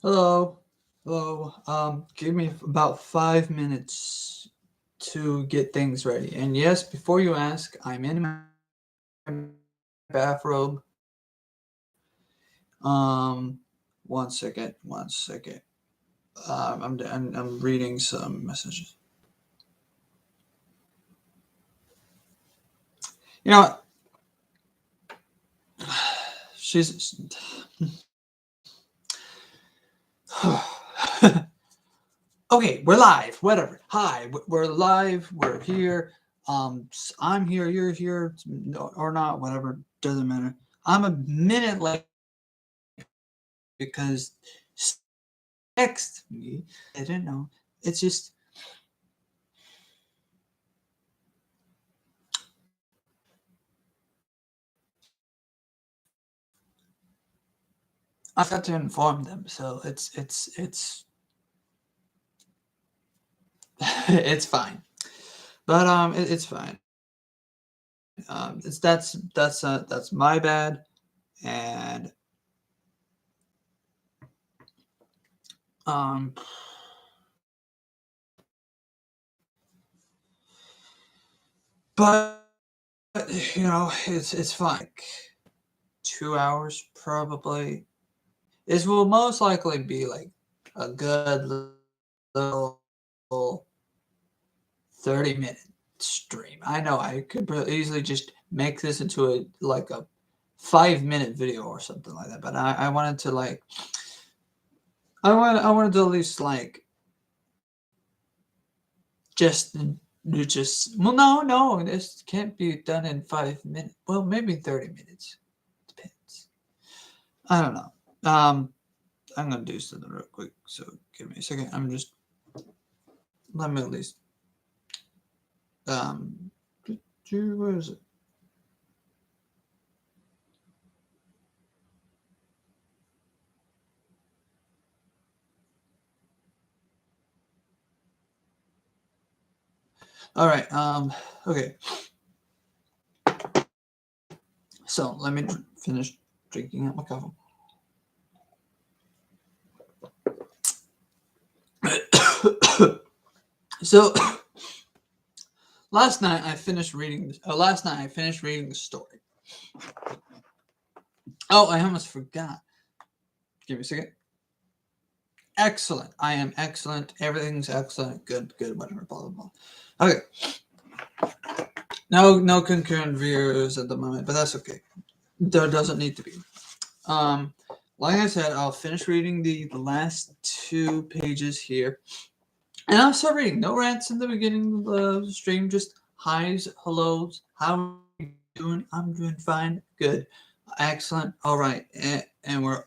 Hello. Hello. Give me about 5 minutes to get things ready. And yes, before you ask, I'm in my bathrobe. One second. One second. I'm reading some messages. You know what? She's. Okay, we're live. Whatever. Hi, we're live. We're here. I'm here. You're here, or not. Whatever. Doesn't matter. I'm a minute late because text me. I didn't know. It's just I got to inform them, so it's it's fine. But it's fine. That's my bad, and um, but it's fine. Like 2 hours probably. This will most likely be like a good little 30-minute stream. I know I could easily just make this into a 5-minute video or something like that, but I wanted to I wanted to at least just well, no, this can't be done in 5 minutes. Well, maybe 30 minutes. Depends. I don't know. I'm gonna do something real quick, so give me a second. Let me at least where is it? All right. Okay. So let me finish drinking out my coffee. So last night I finished reading the story. Oh, I almost forgot. Give me a second. Excellent. I am excellent. Everything's excellent. Good. Whatever. Blah blah blah. Okay. No concurrent viewers at the moment, but that's okay. There doesn't need to be. Like I said, I'll finish reading the last 2 pages here. And I'll start reading. No rants in the beginning of the stream, just highs, hellos. How are you doing? I'm doing fine. Good. Excellent. All right. And we're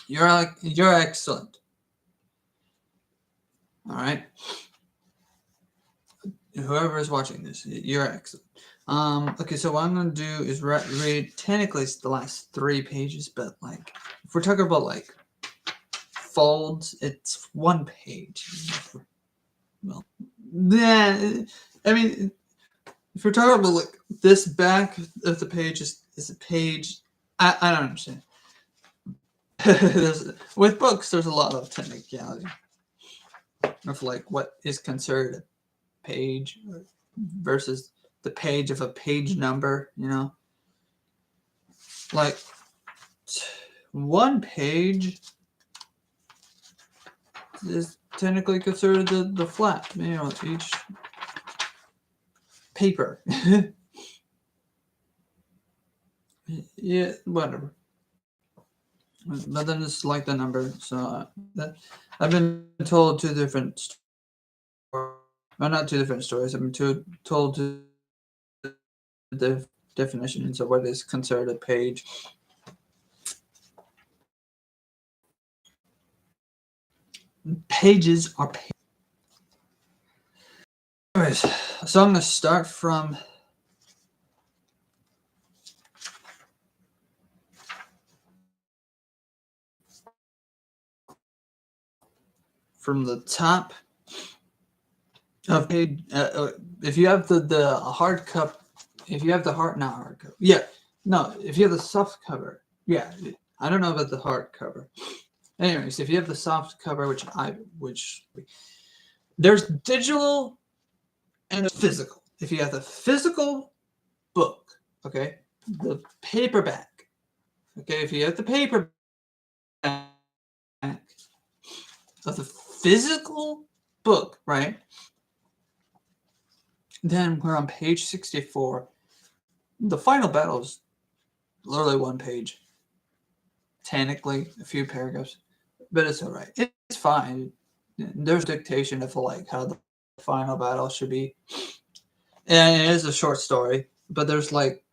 you're excellent. All right. Whoever is watching this, you're excellent. Okay, so what I'm gonna do is read technically it's the last 3 pages, but if we're talking about folds, it's 1 page. Well, yeah, I mean, if we're talking about this back of the page is a page, I don't understand. With books, there's a lot of technicality of what is considered a page versus the page of a page number. Like 1 page is technically considered the flat. Each paper. Yeah, whatever. But then it's like the number. So that I've been told 2 different stories. Well, not 2 different stories. I've been told the definitions of what is considered a page. Pages are pages. Anyways, so I'm going to start from the top of page. If you have the hard cup, if you have the not hard cover, yeah, no, if you have the soft cover, yeah, I don't know about the hard cover. Anyways, if you have the soft cover, which there's digital and there's physical. If you have the physical book, okay, the paperback, okay, if you have the paperback of the physical book, right, then we're on page 64. The final battle is literally one page, technically a few paragraphs, but it's all right. It's fine. There's dictation of like how the final battle should be, and it is a short story, but there's like,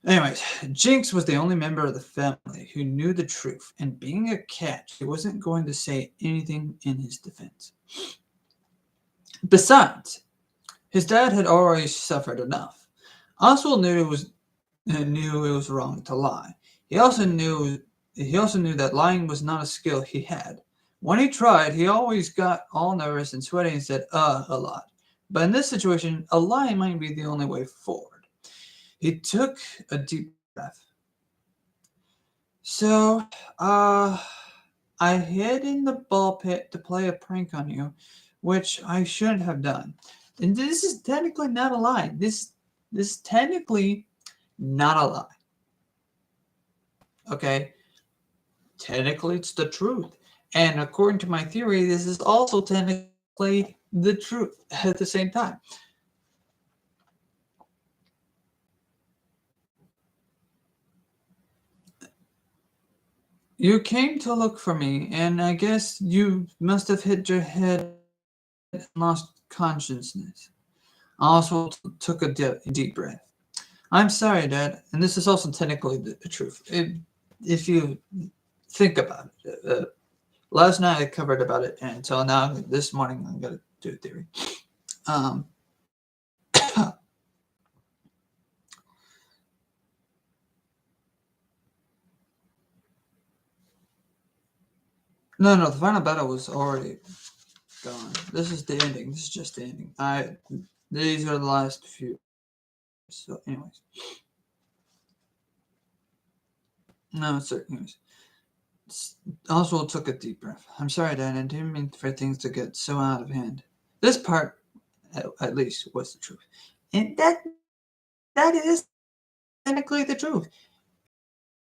anyways, Jinx was the only member of the family who knew the truth, and being a cat, she wasn't going to say anything in his defense. Besides, his dad had already suffered enough. Oswald knew it was wrong to lie. He also knew that lying was not a skill he had. When he tried, he always got all nervous and sweaty and said a lot. But in this situation, a lie might be the only way forward. He took a deep breath. So, I hid in the ball pit to play a prank on you, which I shouldn't have done. And this is technically not a lie. This is technically not a lie. Okay? Technically, it's the truth. And according to my theory, this is also technically the truth at the same time. You came to look for me, and I guess you must have hit your head and lost consciousness. Oswald took a deep breath. I'm sorry, Dad, and this is also technically the truth. If you think about it, last night I covered about it, and until now, this morning I'm gonna do a theory. No, the final battle was already gone. This is the ending. This is just the ending. These are the last few. So, anyways. No, sir. Anyways. Oswald took a deep breath. I'm sorry, Dad. I didn't mean for things to get so out of hand. This part, at least, was the truth. And that is technically the truth.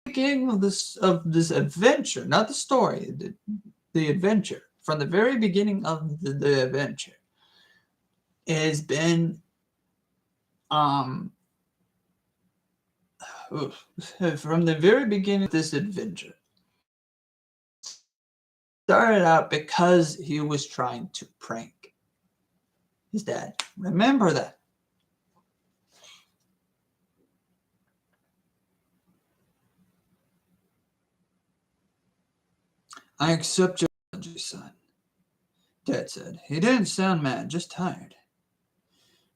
The beginning of this adventure, not the story, the adventure, from the very beginning of the adventure, has been from the very beginning of this adventure, started out because he was trying to prank his dad. Remember that. I accept your apology, son, Dad said. He didn't sound mad, just tired.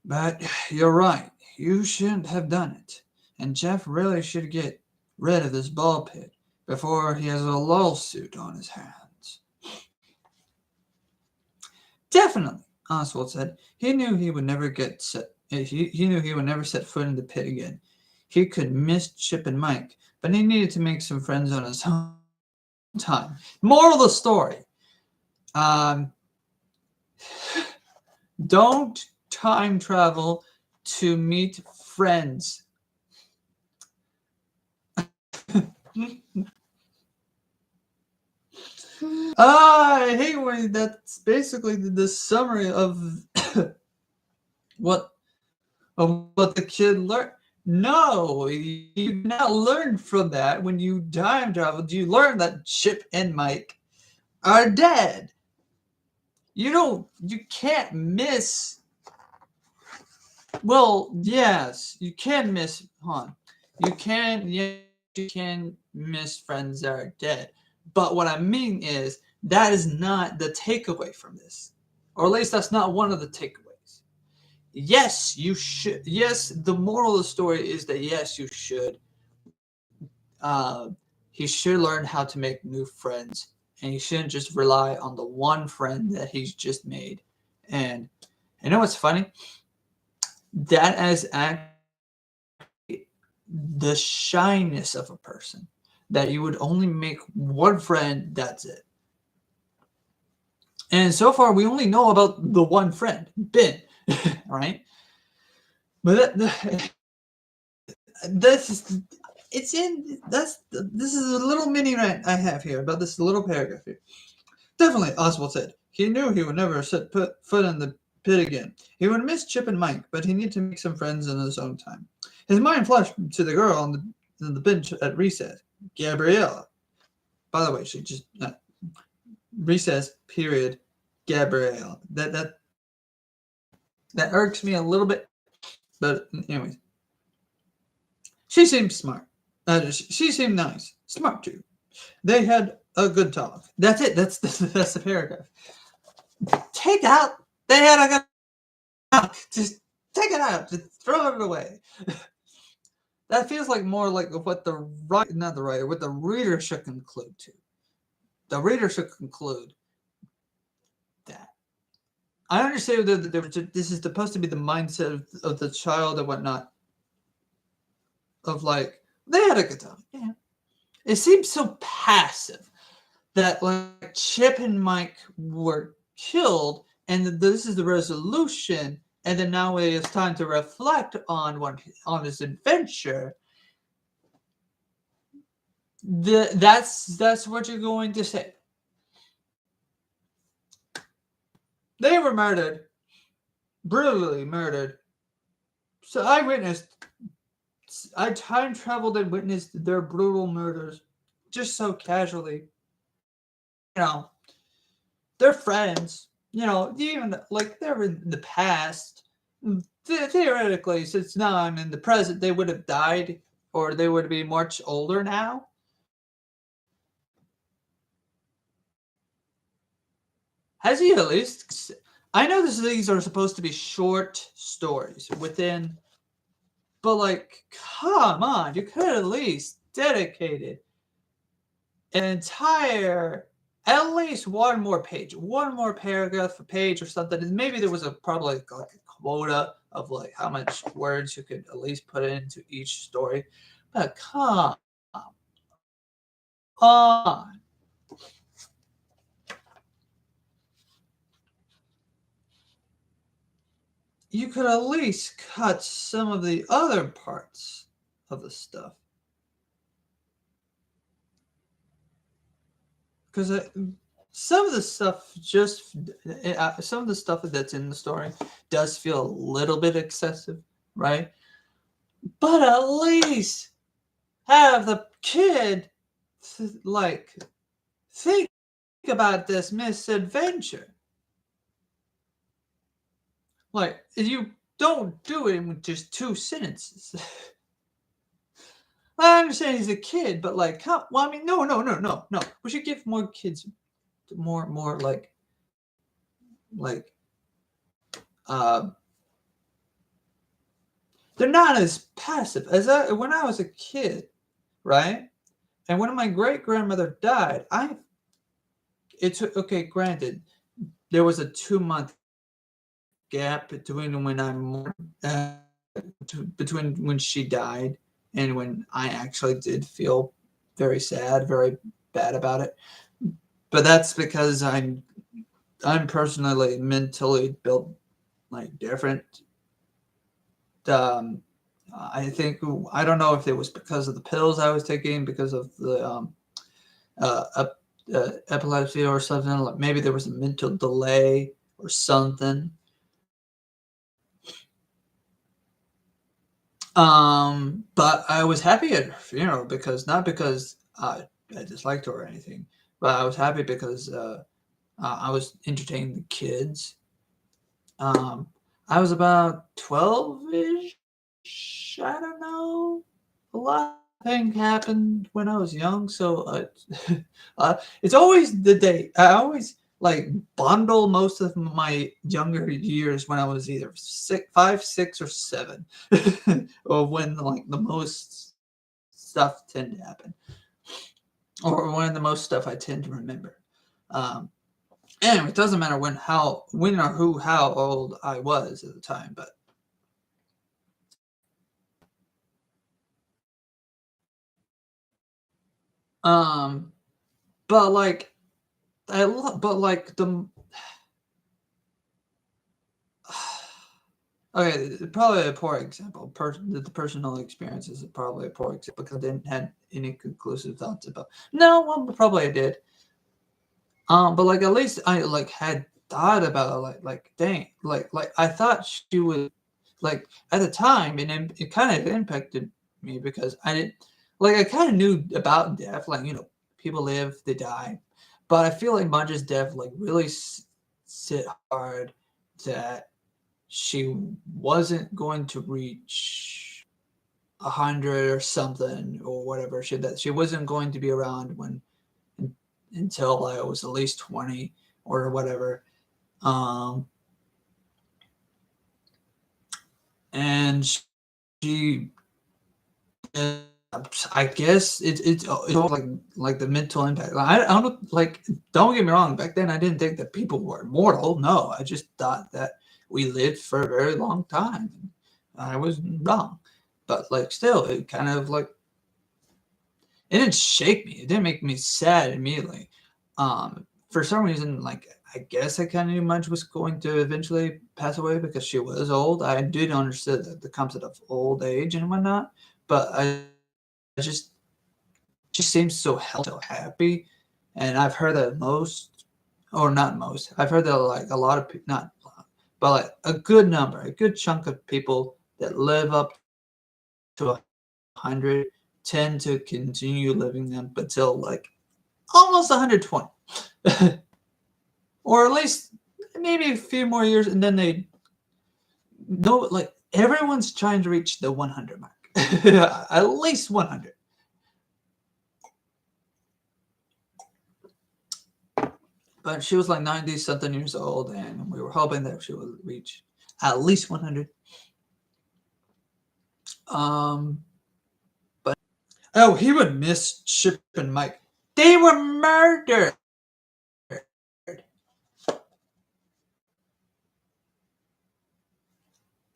But you're right. You shouldn't have done it. And Jeff really should get rid of this ball pit before he has a lawsuit on his hands. Definitely, Oswald said. He knew he would never he knew he would never set foot in the pit again. He could miss Chip and Mike, but he needed to make some friends on his own time. Moral of the story. Don't time travel to meet friends. I hate when that's basically the summary of what the kid learned. No, you not learn from that. When you time traveled, you learn that Chip and Mike are dead. You can't miss. Well, yes, you can miss. You can miss friends that are dead. But what I mean is that is not the takeaway from this, or at least that's not one of the takeaways. Yes, you should. Yes, the moral of the story is that yes, you should. He should learn how to make new friends, and he shouldn't just rely on the one friend that he's just made. And you know what's funny? That is actually the shyness of a person. that you would only make one friend, that's it. And so far, we only know about the one friend, Ben, right? But this is it's in this is a little mini rant I have here about this little paragraph here. Definitely, Oswald said. He knew he would never set foot in the pit again. He would miss Chip and Mike, but he needed to make some friends in his own time. His mind flashed to the girl on the bench at recess, Gabriella. By the way, she just recess period, Gabrielle. That irks me a little bit, but anyways, she seemed smart. She seemed nice, smart too. They had a good talk. That's it. That's the paragraph. Take out. They had a good talk. Just take it out. Just throw it away. That feels like more like what what the reader should conclude to. The reader should conclude that. I understand that this is supposed to be the mindset of the child and whatnot. Of like, they had a good time. Yeah. It seems so passive that like Chip and Mike were killed, and this is the resolution, and then now it is time to reflect on his adventure. That's what you're going to say. They were murdered, brutally murdered. So I time traveled and witnessed their brutal murders, just so casually. You know, they're friends. You know, even like they're in the past. Theoretically, since now I'm in the present, they would have died, or they would be much older now. Has he at least? I know these are supposed to be short stories within, but like, come on, you could at least dedicated an entire, at least one more page, one more paragraph a page or something. And maybe there was probably like a quota of like how much words you could at least put into each story. But come on. You could at least cut some of the other parts of the stuff. Because some of the stuff some of the stuff that's in the story does feel a little bit excessive, right? But at least have the kid like think about this misadventure. Like, you don't do it in just 2 sentences. I understand he's a kid, but like, well, I mean, no. We should give more kids more like they're not as passive as when I was a kid, right? And when my great grandmother died, okay. Granted, there was a 2-month gap between between when she died and when I actually did feel very sad, very bad about it. But that's because I'm personally mentally built like different. I think I don't know if it was because of the pills I was taking, because of the epilepsy or something. Like maybe there was a mental delay or something. But I was happy at her funeral because not because I disliked her or anything, but I was happy because I was entertaining the kids. I was about 12-ish. I don't know. A lot of things happened when I was young, so it's always the day. I always like bundle most of my younger years when I was either 5, 6, or 7, or when like the most stuff tend to happen, or when the most stuff I tend to remember. Anyway, it doesn't matter how old I was at the time, but But like but like the okay, probably a poor example. The personal experience is probably a poor example because I didn't have any conclusive thoughts about. No, well, probably I did. But like at least I like had thought about it, like dang, like I thought she would like at the time, and it kind of impacted me because I didn't like I kind of knew about death, like people live, they die, but I feel like Manja's death like really sit hard that she wasn't going to reach 100 or something or whatever. She wasn't going to be around until I was at least 20 or whatever. Um, and she, I guess it's like the mental impact. I don't like. Don't get me wrong. Back then, I didn't think that people were immortal. No, I just thought that we lived for a very long time. I was wrong, but like still, it kind of like it didn't shake me. It didn't make me sad immediately. For some reason, like I guess I kind of knew Mudge was going to eventually pass away because she was old. I did understand the concept of old age and whatnot, but I just she seems so healthy, so happy, and I've heard that most, or not most, I've heard that like a lot of people, not a lot, but like a good number, a good chunk of people that live up to 100 tend to continue living them until like almost 120, or at least maybe a few more years, and then they know like everyone's trying to reach the 100 mark, at least 100. But she was like 90 something years old, and we were hoping that she would reach at least 100. But oh, he would miss Chip and Mike. They were murdered.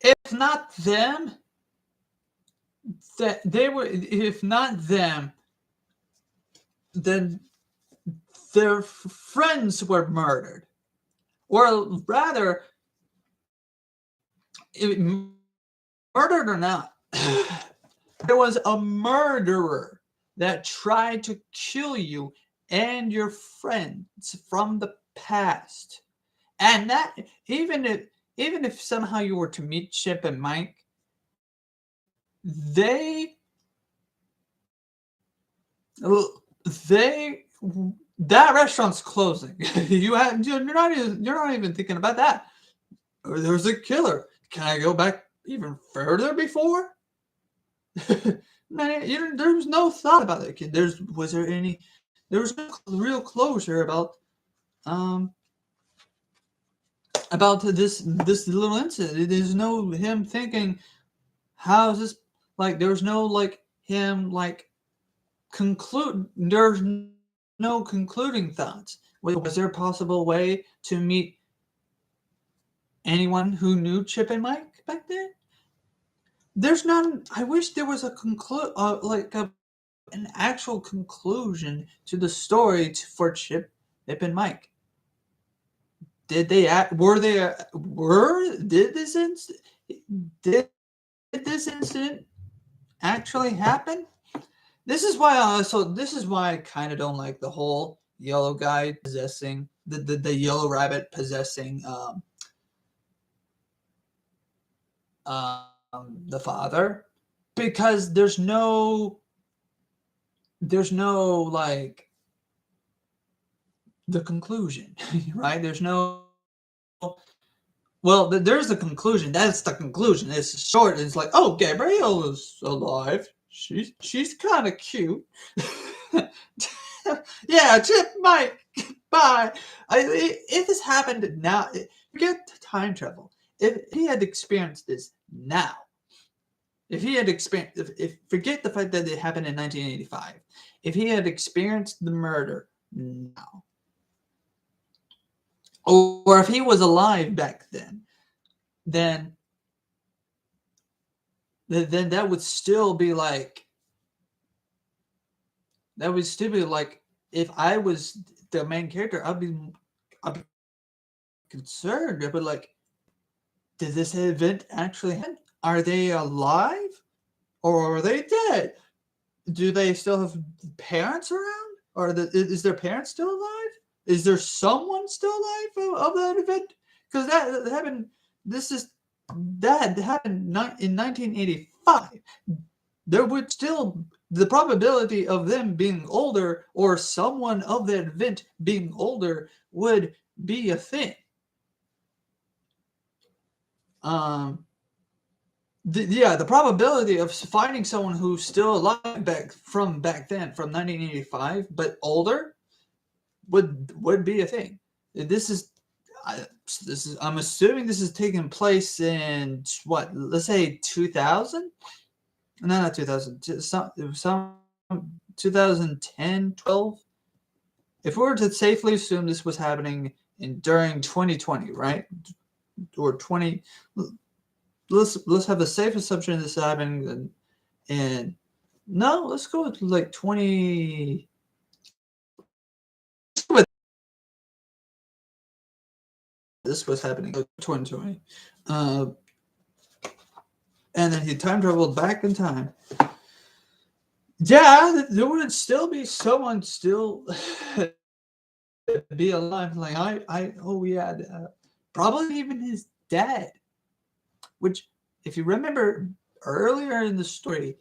If not them, that they were. If not them, then their friends were murdered, or rather, murdered or not, there was a murderer that tried to kill you and your friends from the past. And that even if somehow you were to meet Chip and Mike, they they that restaurant's closing. You're not even thinking about that. Or there's a killer. Can I go back even further before? Man, there was no thought about that kid. There was no real closure um about this little incident. There's no him thinking, how's this, like there's no like him like conclude there's no concluding thoughts. Was there a possible way to meet anyone who knew Chip and Mike back then? There's not. I wish there was an actual conclusion to the story for Chip and Mike. Did they act? Were they? Did this incident actually happen? This is why I kind of don't like the whole yellow guy possessing the yellow rabbit possessing the father, because there's no like the conclusion, right? There's no, well, there's the conclusion. That's the conclusion. It's short. It's like, oh, Gabrielle is alive. She's kind of cute. Yeah, Chip, Mike, bye. If this happened now, forget time travel. If he had experienced this now, if he had experienced, if forget the fact that it happened in 1985, if he had experienced the murder now, or if he was alive back then that would still be like That would still be like if I was the main character, I'd be concerned. I'd be like, did this event actually happen? Are they alive or are they dead? Do they still have parents around? Or is their parents still alive? Is there someone still alive of that event? Because that happened. This is that happened in 1985. There would still the probability of them being older or someone of that event being older would be a thing. Um, the probability of finding someone who's still alive back then, from 1985, but older, would be a thing. This is, I'm assuming this is taking place in what? Let's say 2000. No, not 2000. Some 2010, 12. If we were to safely assume this was happening during 2020, right? Or 20, let's have a safe assumption this happening and no, let's go with like 20. This was happening in 2020, and then he time traveled back in time. Yeah, there would still be someone still be alive. Like oh yeah, probably even his dad. Which, if you remember earlier in the story,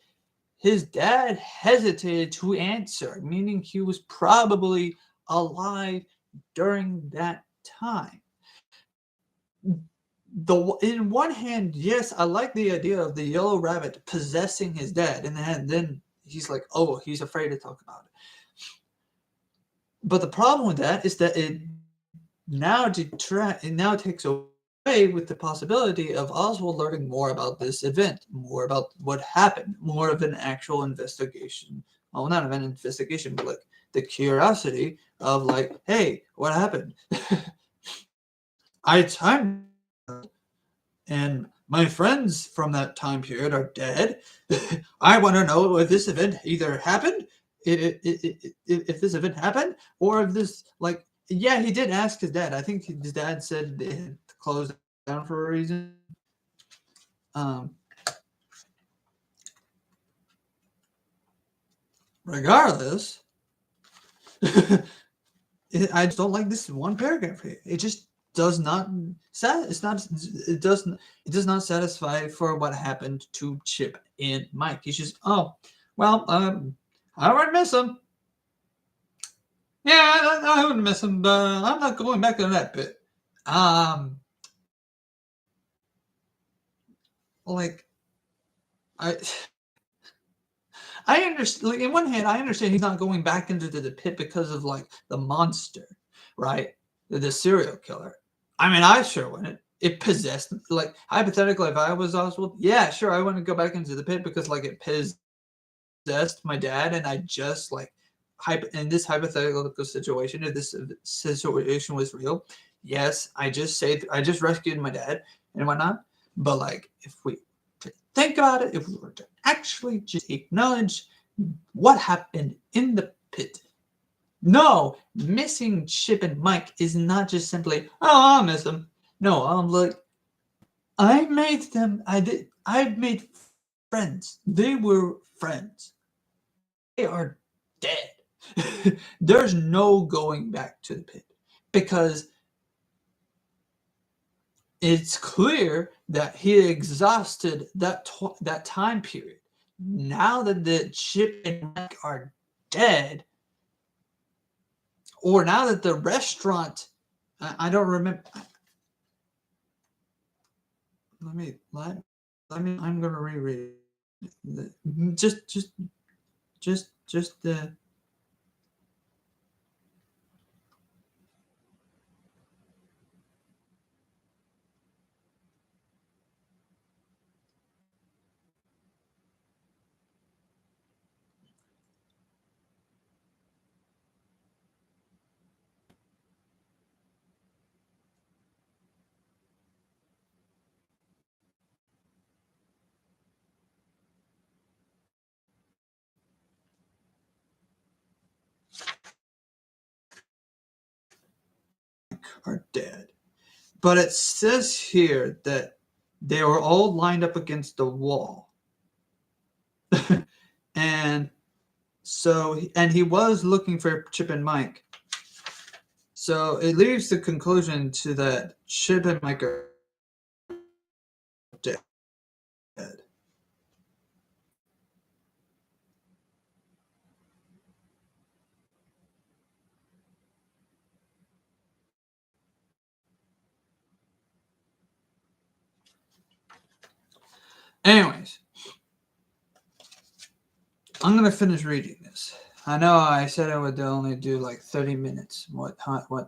his dad hesitated to answer, meaning he was probably alive during that time. In one hand, yes, I like the idea of the yellow rabbit possessing his dad, and then he's like, oh, he's afraid to talk about it. But the problem with that is that it now takes away with the possibility of Oswald learning more about this event, more about what happened, more of an actual investigation. Well, not of an investigation, but like the curiosity of like, hey, what happened? I timed, and my friends from that time period are dead. I want to know if this event either happened, if this event happened, or if this, like, yeah, he did ask his dad. I think his dad said it had closed down for a reason. Um, Regardless, I just don't like this one paragraph here. It just does not it does not satisfy for what happened to Chip and Mike. He's just, oh well, I would miss him. Yeah, I would miss him, but I'm not going back to that bit. Um, like I I understand. Like, in one hand, I understand he's not going back into the pit because of like the monster, right? The serial killer. I mean, I sure wouldn't. It possessed, like, hypothetically, if I was Oswald, yeah, sure, I want to go back into the pit because like it possessed my dad, and I just like in this hypothetical situation, if this situation was real, yes, I just rescued my dad and whatnot. But like, if we think about it, if we were to actually just acknowledge what happened in the pit, no, missing Chip and Mike is not just simply, oh, I'll miss them. No, I'm like, I made them. I made friends. They were friends. They are dead. There's no going back to the pit because it's clear that he exhausted that time period. Now that the Chip and Mike are dead, or now that the restaurant, I don't remember. Let me. I'm gonna reread. Just the. are dead. But it says here that they were all lined up against the wall. And he was looking for Chip and Mike. So it leaves the conclusion to that Chip and Mike are dead. Anyways, I'm going to finish reading this. I know I said I would only do like 30 minutes. What time? Or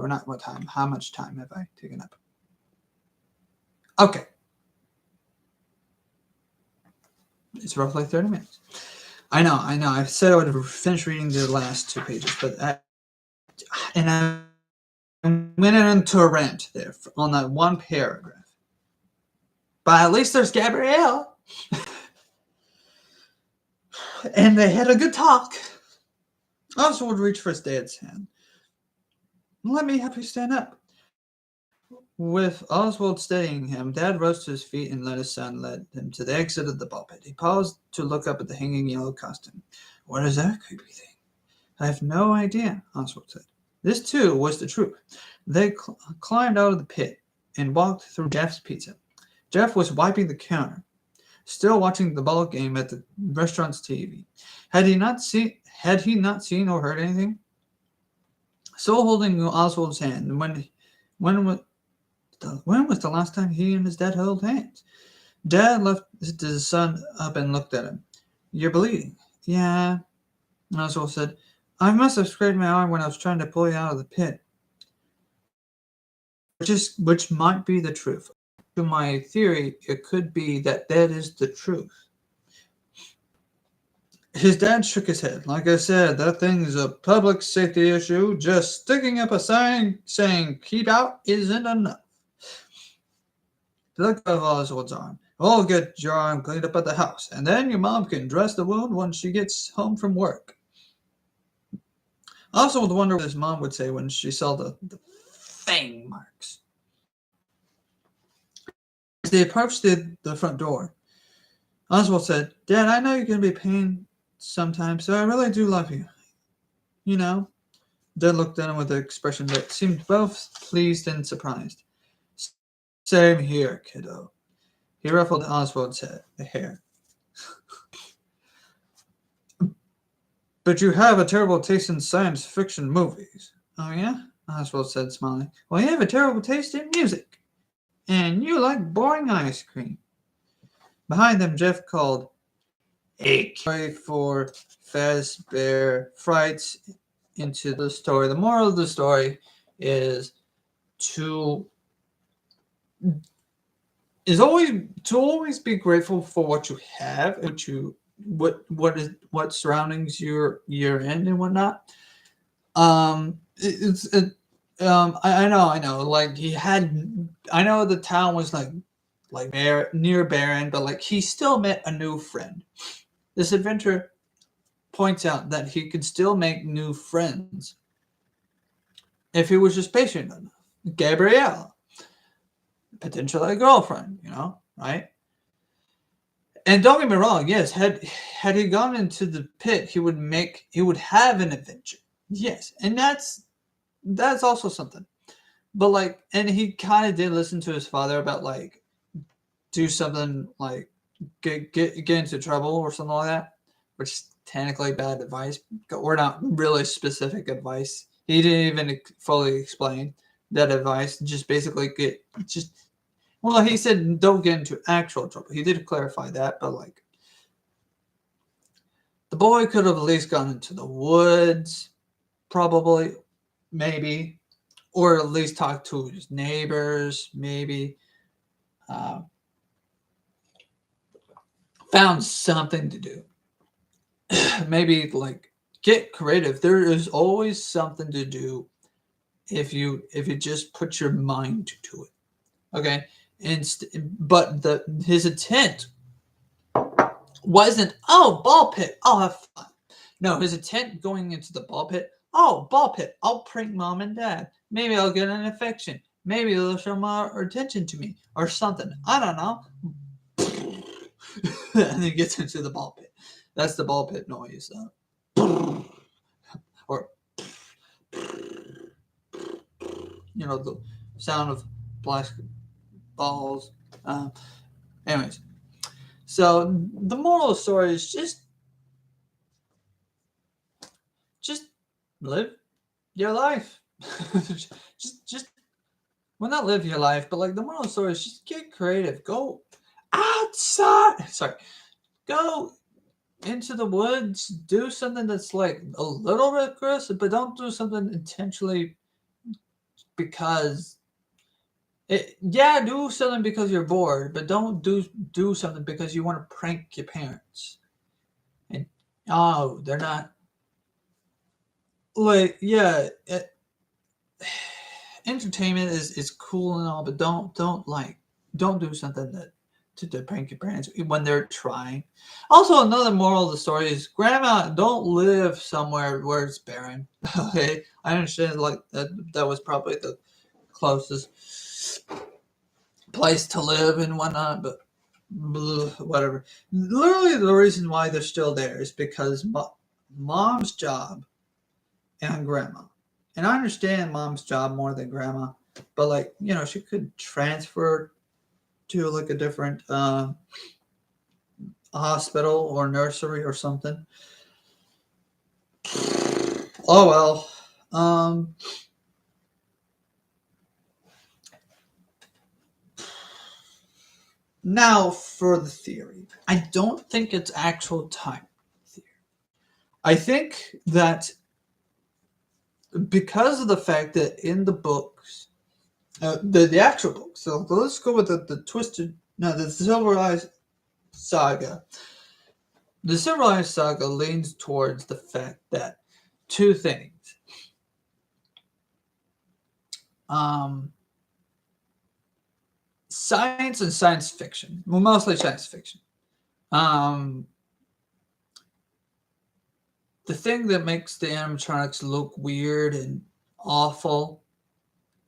not what time. How much time have I taken up? Okay. It's roughly 30 minutes. I know. I said I would finish reading the last 2 pages, but I went into a rant there on that one paragraph. But at least there's Gabrielle. And they had a good talk. Oswald reached for his dad's hand. Let me help you stand up. With Oswald steadying him, Dad rose to his feet and let his son lead him to the exit of the ball pit. He paused to look up at the hanging yellow costume. What is that creepy thing? I have no idea, Oswald said. This, too, was the truth. They climbed out of the pit and walked through Jeff's pizza. Jeff was wiping the counter, still watching the ball game at the restaurant's TV. Had he not seen or heard anything? Still holding Oswald's hand, when was the last time he and his dad held hands? Dad lifted his son up and looked at him. You're bleeding. Yeah, Oswald said. I must have scraped my arm when I was trying to pull you out of the pit. Which might be the truth. To my theory, it could be that is the truth. His dad shook his head. Like I said, that thing is a public safety issue. Just sticking up a sign saying keep out isn't enough. Look at Oswald's arm. I'll get your arm cleaned up at the house, and then your mom can dress the wound when she gets home from work. Oswald wondered what his mom would say when she saw the fang marks. As they approached the front door, Oswald said, Dad, I know you're going to be pain sometimes, so I really do love you. You know? Dad looked at him with an expression that seemed both pleased and surprised. Same here, kiddo. He ruffled Oswald's hair. But you have a terrible taste in science fiction movies. Oh, yeah? Oswald said, smiling. Well, you have a terrible taste in music. And you like boring ice cream. Behind them, Jeff called, "Hey, sorry for Fazbear, Frights," into the story. The moral of the story is always be grateful for what you have, what surroundings you're in and whatnot. I know. Like I know the town was like near barren, but like he still met a new friend. This adventure points out that he could still make new friends if he was just patient enough. Gabrielle, potentially a girlfriend, right? And don't get me wrong, yes, had he gone into the pit, he would have an adventure. Yes, and that's also something. But and he kind of did listen to his father about do something like get into trouble or something like that, which is technically bad advice, or not really specific advice. He didn't even fully explain that advice. Just basically well, he said don't get into actual trouble. He did clarify that, but the boy could have at least gone into the woods, probably, maybe, or at least talk to his neighbors, maybe. Found something to do. Maybe get creative. There is always something to do if you just put your mind to it. Okay, but his intent wasn't ball pit. I'll have fun. No, his intent going into the ball pit. Oh, ball pit. I'll prank mom and dad. Maybe I'll get an affection. Maybe they'll show more attention to me or something. I don't know. And then gets into the ball pit. That's the ball pit noise. Or, the sound of plastic balls. Anyways, so the moral of the story is just live your life. just well, not live your life, but like the moral of the story is just get creative. Go outside. Sorry, go into the woods. Do something that's like a little bit aggressive, but don't do something intentionally because. Do something because you're bored, but don't do something because you want to prank your parents. And they're not like entertainment is cool and all, but don't do something to prank your parents when they're trying. Also, another moral of the story is grandma, don't live somewhere where it's barren. Okay, I understand like that was probably the closest place to live and whatnot, but whatever. Literally, the reason why they're still there is because mom's job and grandma. And I understand mom's job more than grandma, but like she could transfer to like a different hospital or nursery or something. Oh well. Now for the theory. I don't think it's actual time theory. I think that because of the fact that in the books, the actual books. So let's go with the Silver Eyes saga. The Silver Eyes saga leans towards the fact that two things. Science and science fiction. Well, mostly science fiction. The thing that makes the animatronics look weird and awful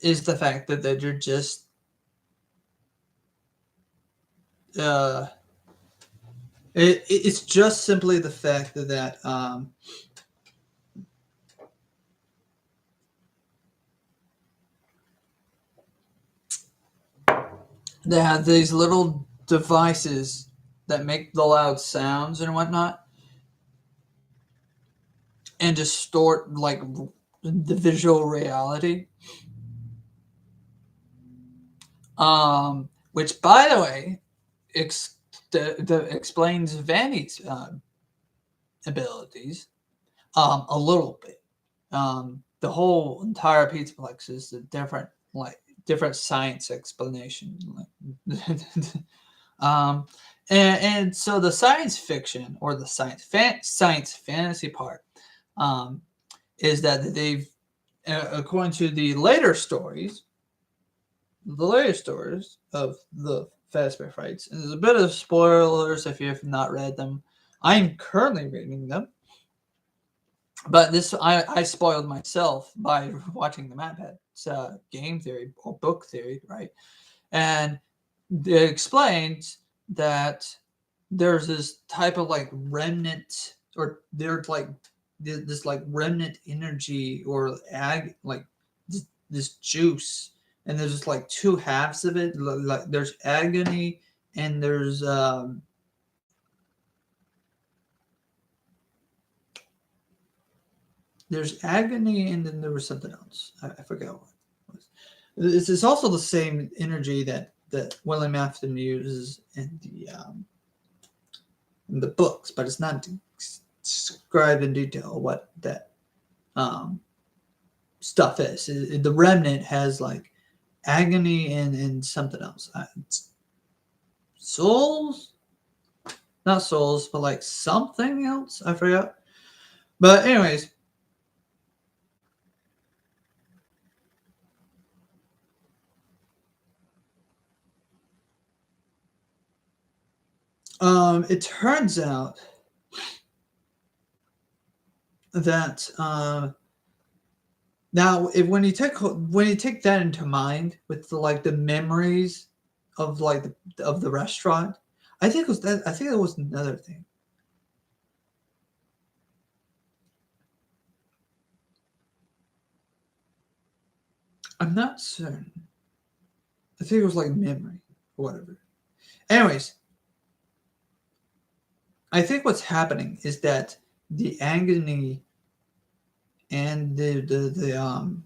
is the fact that they're just it's just simply the fact that they have these little devices that make the loud sounds and whatnot and distort like the visual reality. Which, by the way, explains Vanny's abilities a little bit. The whole entire Pizzaplex is a different science explanation. And so the science fiction or the science fantasy part is that they've, according to the later stories of the Fazbear Frights, and there's a bit of spoilers if you've not read them. I'm currently reading them, but I spoiled myself by watching the Mad It's game theory or book theory, right? And it explains that there's this type of like remnant, or there's like this like remnant energy or this juice, and there's just like two halves of it. Like there's agony and there's agony, and then there was something else. I forgot what it was. It's also the same energy that William Afton uses in the books, but it's not described in detail what that stuff is. The remnant has like agony and something else. Souls, not souls, but like something else. I forgot. But anyways. It turns out that now when you take that into mind with the memories of of the restaurant, I think it was another thing. I'm not certain. I think it was like memory or whatever. Anyways, I think what's happening is that the agony and the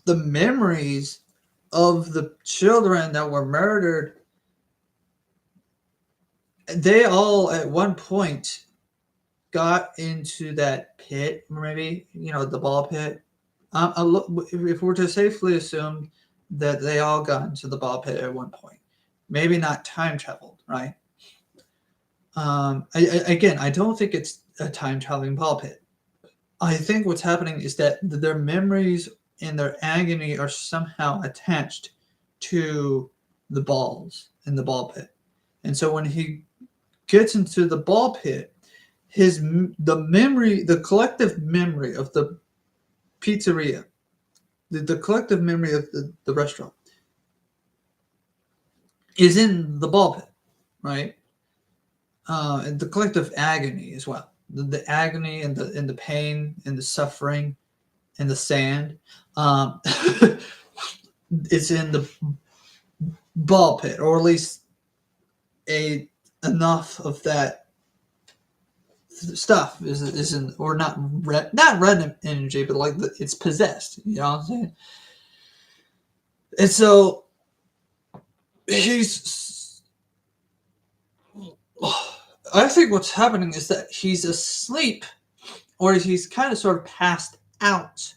memories of the children that were murdered, they all at one point got into that pit, maybe, the ball pit. If we're to safely assume that they all got into the ball pit at one point, maybe not time traveled, right? Again, I don't think it's a time traveling ball pit. I think what's happening is that their memories and their agony are somehow attached to the balls in the ball pit. And so when he gets into the ball pit, the collective memory of the pizzeria, the collective memory of the restaurant is in the ball pit, right? And the collective agony as well. The agony and the pain and the suffering and the sand, it's in the ball pit, or at least enough of that stuff is in, or not red energy, but like it's possessed. You know what I'm saying? And so I think what's happening is that he's asleep, or he's kind of sort of passed out,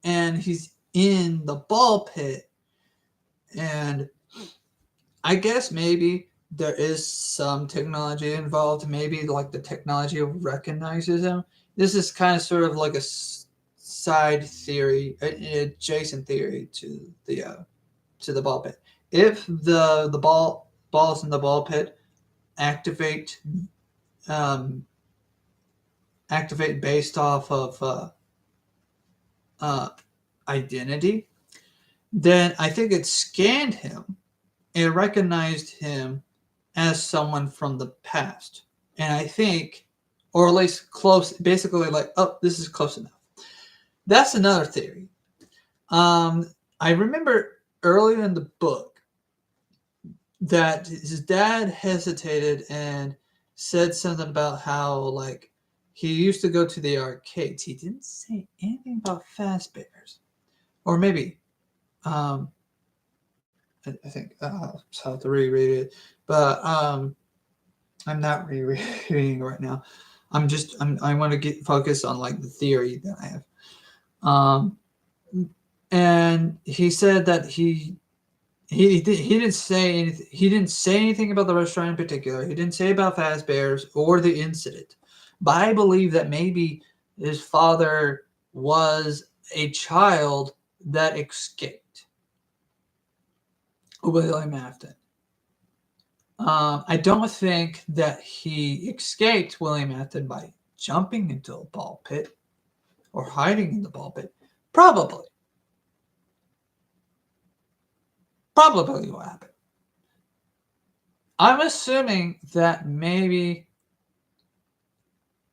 and he's in the ball pit, and I guess maybe there is some technology involved. Maybe like the technology recognizes him. This is kind of sort of like a side theory, an adjacent theory to the ball pit. If the balls in the ball pit activate based off of identity, then I think it scanned him and recognized him as someone from the past. And I think, or at least close, basically like, oh, this is close enough. That's another theory. I remember earlier in the book that his dad hesitated and said something about how, like, he used to go to the arcades. He didn't say anything about Fazbears. Or maybe, I think I'll have to reread it. But I'm not rereading right now. I want to get focused on like the theory that I have. And he said that he didn't say anything. He didn't say anything about the restaurant in particular. He didn't say about Fazbear's or the incident. But I believe that maybe his father was a child that escaped William Afton. I don't think that he escaped William Afton by jumping into a ball pit or hiding in the ball pit. Probably what happened. I'm assuming that maybe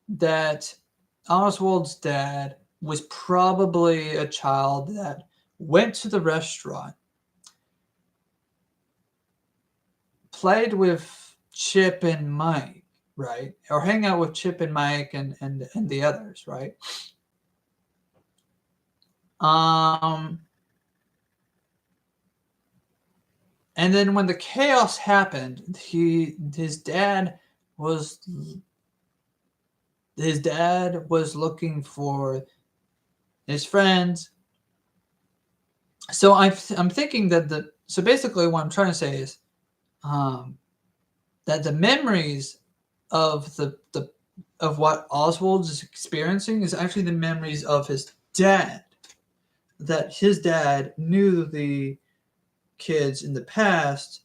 that Oswald's dad was probably a child that went to the restaurant, played with Chip and Mike, right? Or hang out with Chip and Mike and the others, right? And then when the chaos happened, his dad was looking for his friends. So I'm thinking that so basically what I'm trying to say is that the memories of of what Oswald is experiencing is actually the memories of his dad. That his dad knew the kids in the past,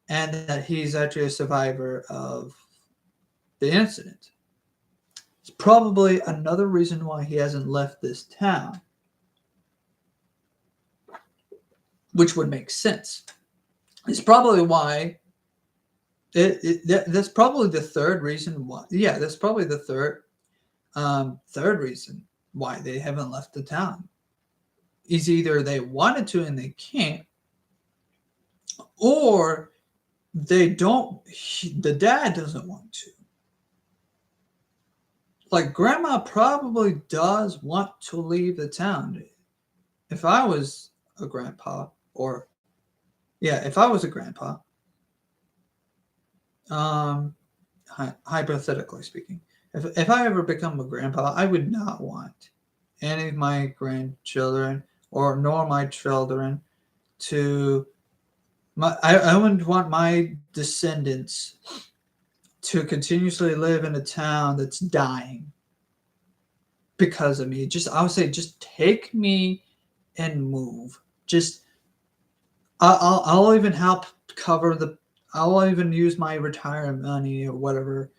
and that he's actually a survivor of the incident. It's probably another reason why he hasn't left this town, which would make sense. It's probably why that's probably the third reason why. Yeah, that's probably the third reason why they haven't left the town. Is either they wanted to and they can't, or they don't. The dad doesn't want to. Like, grandma probably does want to leave the town. If I was a grandpa, or yeah, if I was a grandpa, hypothetically speaking, if I ever become a grandpa, I would not want any of my grandchildren or nor my children to I wouldn't want my descendants to continuously live in a town that's dying because of me. I would say, just take me and move. Just I'll even help cover the. I'll even use my retirement money or whatever,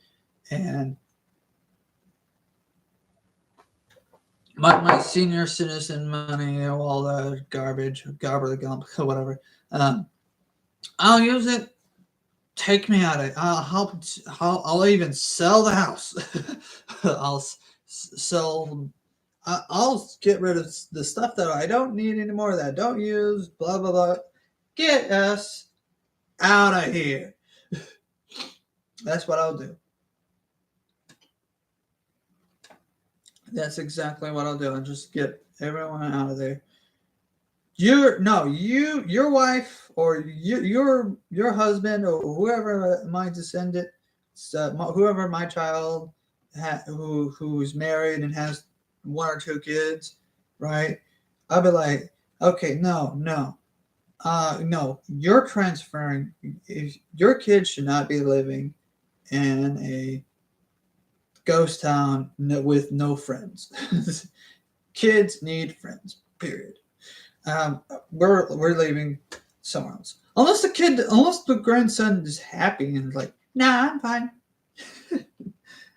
and my senior citizen money, all the garbage, gump, whatever. I'll use it. Take me out of it. I'll help. I'll even sell the house. I'll sell. I'll get rid of the stuff that I don't need anymore, that I don't use. Blah blah blah. Get us out of here. That's what I'll do. That's exactly what I'll do. I'll just get everyone out of there. Your wife or your husband or whoever my descendant, whoever my child who's married and has one or two kids, right? I'll be like, okay, no, you're transferring. Your kids should not be living in a ghost town with no friends. Kids need friends, period. We're leaving somewhere else. Unless the grandson is happy and like, nah, I'm fine.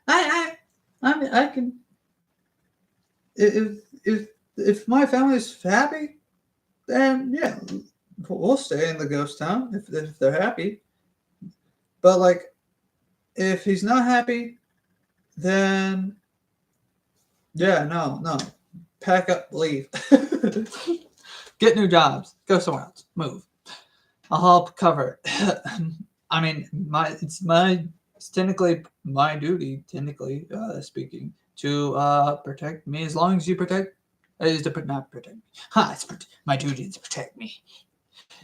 I can. If my family's happy, then yeah, we'll stay in the ghost town if they're happy. But like, if he's not happy, then yeah, no, pack up, leave. Get new jobs. Go somewhere else. Move. I'll help cover it. I mean, it's technically my duty, technically speaking, to protect me. As long as you protect, not protect me. It's my duty to protect me.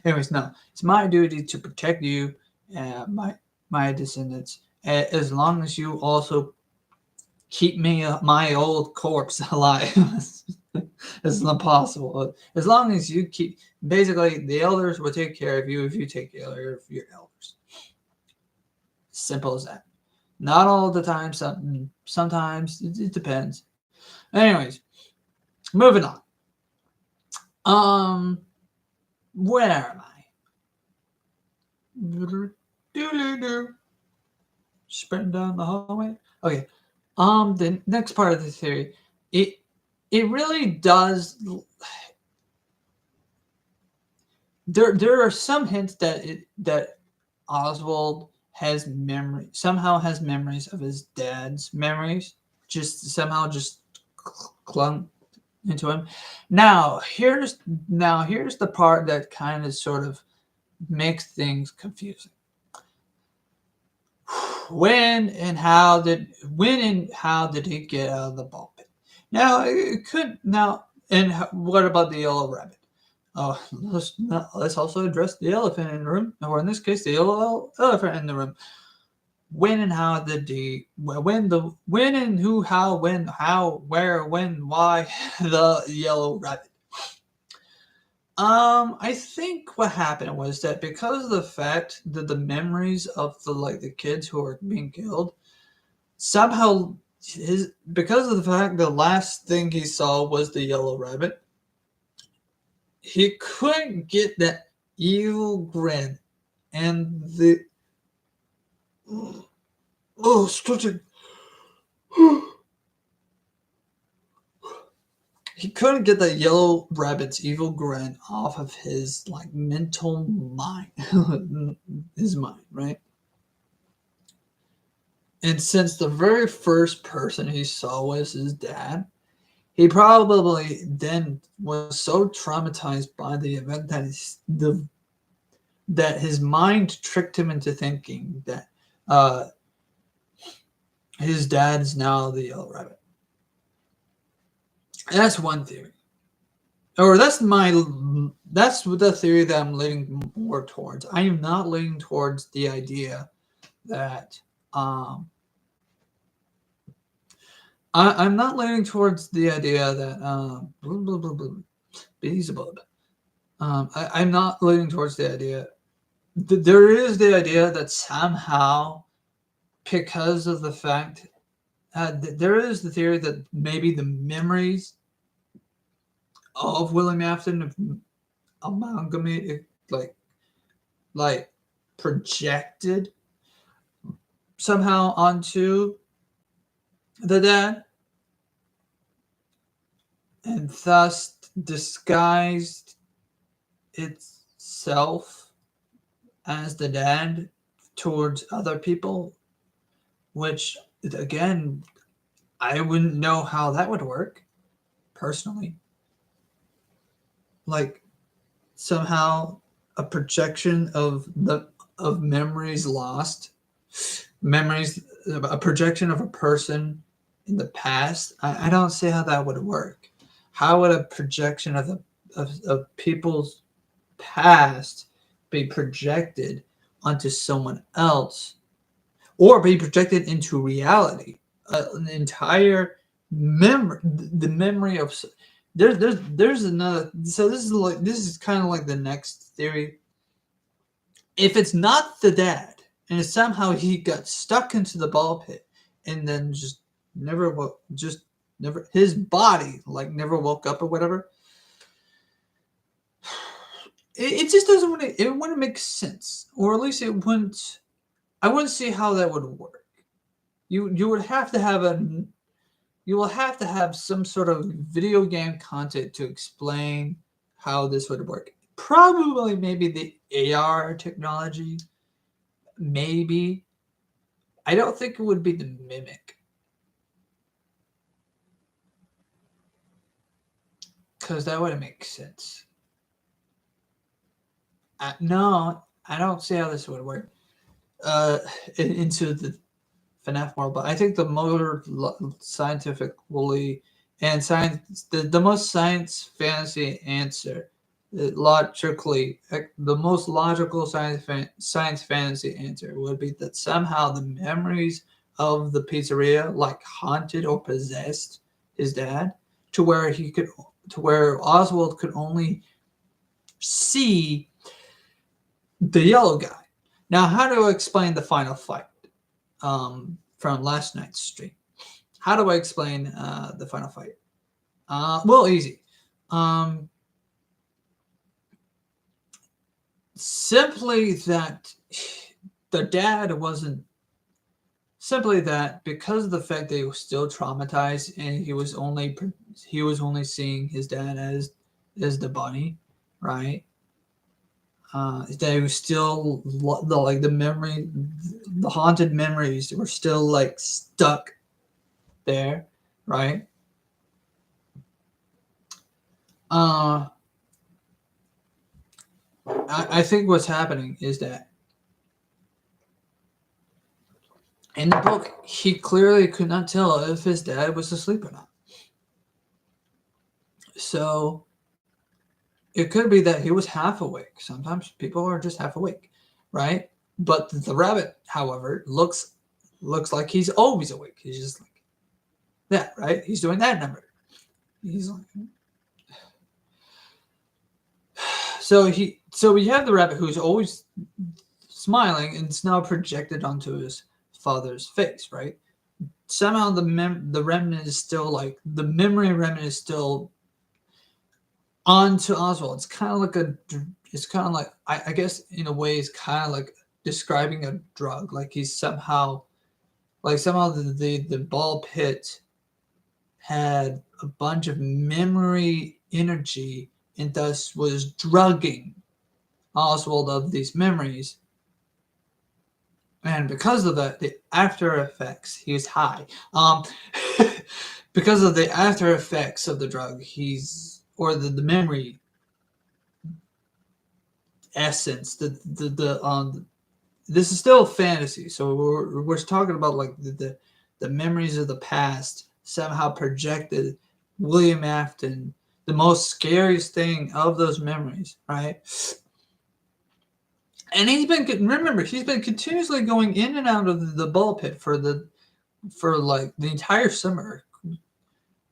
Anyways, no, it's my duty to protect you and my descendants. As long as you also keep my old corpse alive. It's not possible. As long as you keep, basically, the elders will take care of you if you take care of your elders. Simple as that. Not all the time. Sometimes it depends. Anyways, moving on. Where am I? Sprinting down the hallway. Okay. The next part of the theory, it really does. There are some hints that Oswald somehow has memories of his dad's memories, just clung into him. Now here's the part that kind of sort of makes things confusing. When and how did he get out of the ball pit? Now it could and what about the yellow rabbit? Oh, let's also address the elephant in the room, or in this case, the yellow elephant in the room. When and how did when and who, how, when, how, where, when, why the yellow rabbit? I think what happened was that because of the fact that the memories of the kids who are being killed, somehow because of the fact the last thing he saw was the yellow rabbit, he couldn't get that evil grin and the stretching. He couldn't get the yellow rabbit's evil grin off of his like mental mind, his mind, right? And since the very first person he saw was his dad, he probably then was so traumatized by the event that that his mind tricked him into thinking that uh, his dad is now the yellow rabbit. And that's one theory, or that's the theory that I'm leaning more towards. I am not leaning towards the idea that I'm not leaning towards the idea that blah, blah, blah, blah, Beelzebub. I'm not leaning towards the idea. There is the idea that somehow, because of the fact, there is the theory that maybe the memories of William Afton amalgamated, like projected somehow onto the dad, and thus disguised itself as the dad towards other people, which again, I wouldn't know how that would work personally. Like somehow a projection of memories lost, memories, a projection of a person in the past. I don't see how that would work. How would a projection of people's past be projected onto someone else, or be projected into reality? An entire memory, the memory of there's another. So this is kind of like the next theory. If it's not the dad, and somehow he got stuck into the ball pit, and then just never his body like never woke up or whatever. It just doesn't want to. It wouldn't make sense, or at least it wouldn't. I wouldn't see how that would work. You would have to have you will have to have some sort of video game content to explain how this would work. Probably maybe the AR technology. Maybe. I don't think it would be the mimic. Because that wouldn't make sense. No, I don't see how this would work into the FNAF world, but I think the more scientifically and the most science fantasy answer, logically, the most logical science fantasy answer would be that somehow the memories of the pizzeria like haunted or possessed his dad to where Oswald could only see the yellow guy. Now, how do I explain the final fight from last night's stream? How do I explain the final fight? Well, easy. Simply that the dad wasn't. Simply that because of the fact that he was still traumatized and he was only seeing his dad as the bunny, right? That he was still the haunted memories were still like stuck there, right? I think what's happening is that in the book, he clearly could not tell if his dad was asleep or not. So it could be that he was half awake. Sometimes people are just half awake, right? But the rabbit, however, looks like he's always awake. He's just like that, right? He's doing that number. He's like, so we have the rabbit who's always smiling, and it's now projected onto his father's face, right? Somehow the remnant is still like the memory remnant is still onto Oswald. It's kind of like it's kind of like I guess in a way it's kind of like describing a drug. Like he's somehow the ball pit had a bunch of memory energy and thus was drugging Oswald of these memories. And because of that, the after effects, he was high. Because of the after effects of the drug, the memory essence, this is still fantasy, so we're talking about like the memories of the past somehow projected William Afton, the most scariest thing of those memories, right? And he's been continuously going in and out of the ball pit for like the entire summer.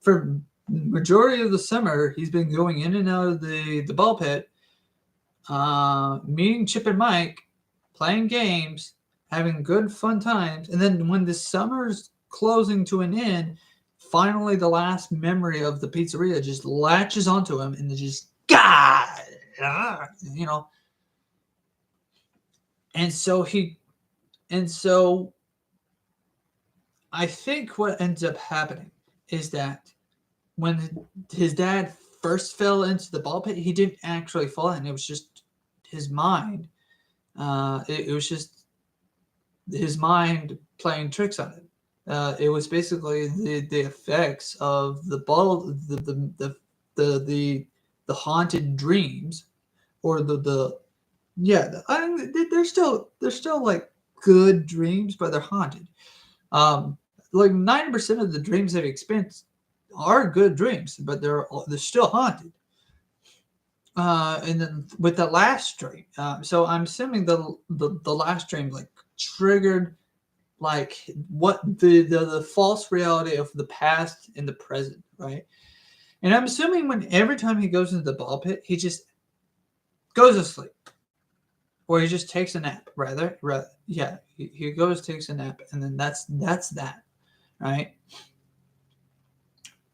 For majority of the summer, he's been going in and out of the ball pit, meeting Chip and Mike, playing games, having good fun times, and then when the summer's closing to an end, finally the last memory of the pizzeria just latches onto him, and just God, you know. And so I think what ends up happening is that when his dad first fell into the ball pit, he didn't actually fall in. It was just his mind. It was just his mind playing tricks on it. It was basically the effects of the ball, the haunted dreams, or they're still like good dreams, but they're haunted. Like 90% of the dreams that he experienced are good dreams, but they're still haunted. And then with the last dream, so I'm assuming the last dream like triggered like what the false reality of the past and the present, right? And I'm assuming when every time he goes into the ball pit, he just goes to sleep, or he just takes a nap. He goes, takes a nap, and then that's that, right?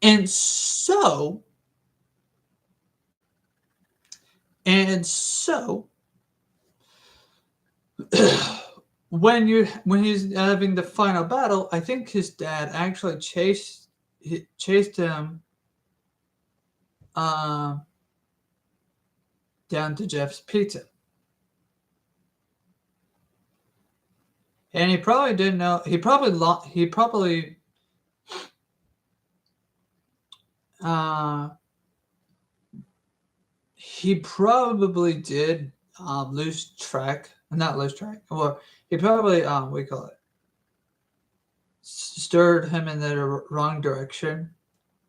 And so when he's having the final battle, I think his dad actually chased him down to Jeff's Pizza. And he probably didn't know. He probably did lose track. Not lose track. Well, he probably we call it stirred him in the wrong direction,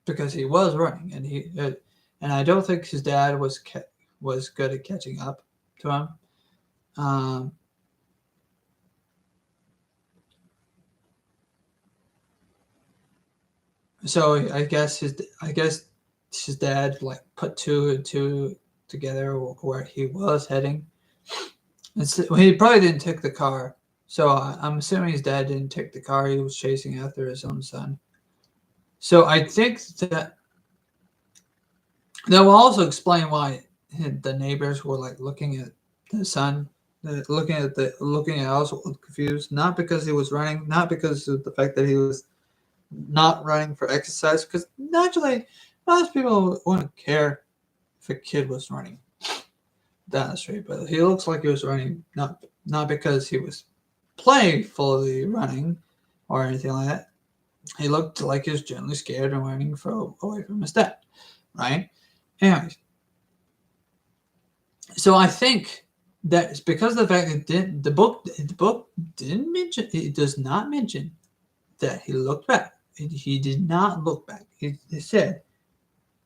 because he was running, and and I don't think his dad was good at catching up to him. So I guess his dad like put two and two together where he was heading. And so he probably didn't take the car. So I'm assuming his dad didn't take the car. He was chasing after his own son. So I think that will also explain why the neighbors were like looking at the son, looking at Oswald confused. Not because he was running, not because of the fact that he was not running for exercise, because naturally most people wouldn't care if a kid was running down the street, but he looks like he was running not because he was playfully running or anything like that. He looked like he was generally scared and running away from his dad, right? Anyways, so I think that it's because of the fact that the book didn't mention, it does not mention that he looked back. He did not look back. He said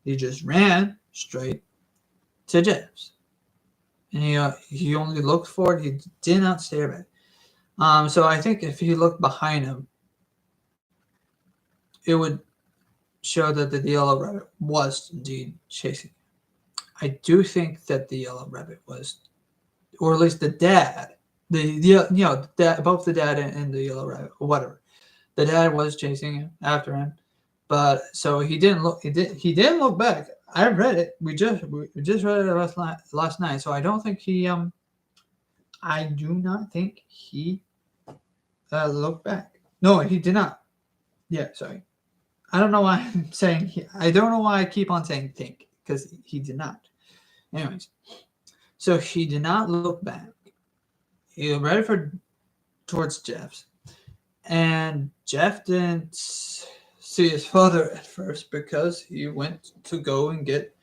he just ran straight to Jeff's. And he only looked forward. He did not stare back. So I think if he looked behind him, it would show that the yellow rabbit was indeed chasing him. I do think that the yellow rabbit was, or at least the dad, both the dad and the yellow rabbit, or whatever. The dad was chasing him after him, but so he didn't look. He didn't look back. I read it. We just read it last night. So I don't think he I do not think he looked back. No, he did not. Yeah, sorry. I don't know why I'm saying he. I don't know why I keep on saying think because he did not. Anyways, so he did not look back. He was ready for towards Jeff's, and Jeff didn't see his father at first because he went to go and get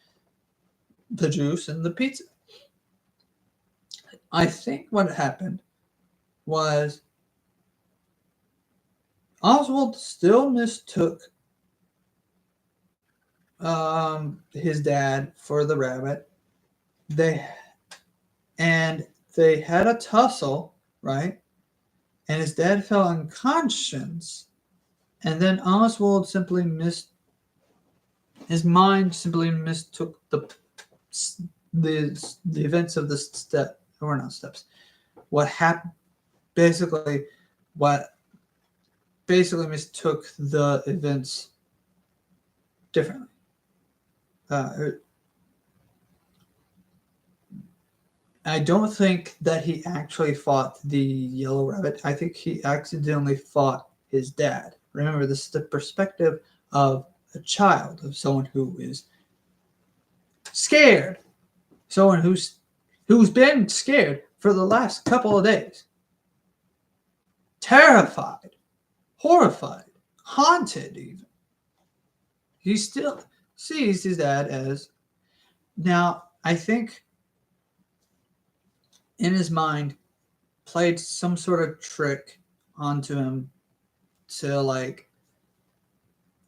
the juice and the pizza. I think what happened was Oswald still mistook his dad for the rabbit. They and they had a tussle, right? And his dad fell unconscious, and then Oswald simply missed. His mind simply mistook the events of the step, or not steps. What happened? Basically, what basically mistook the events differently. I don't think that he actually fought the yellow rabbit. I think he accidentally fought his dad. Remember, this is the perspective of a child, of someone who is scared, someone who's been scared for the last couple of days, terrified, horrified, haunted even. He still sees his dad as now. I think in his mind played some sort of trick onto him to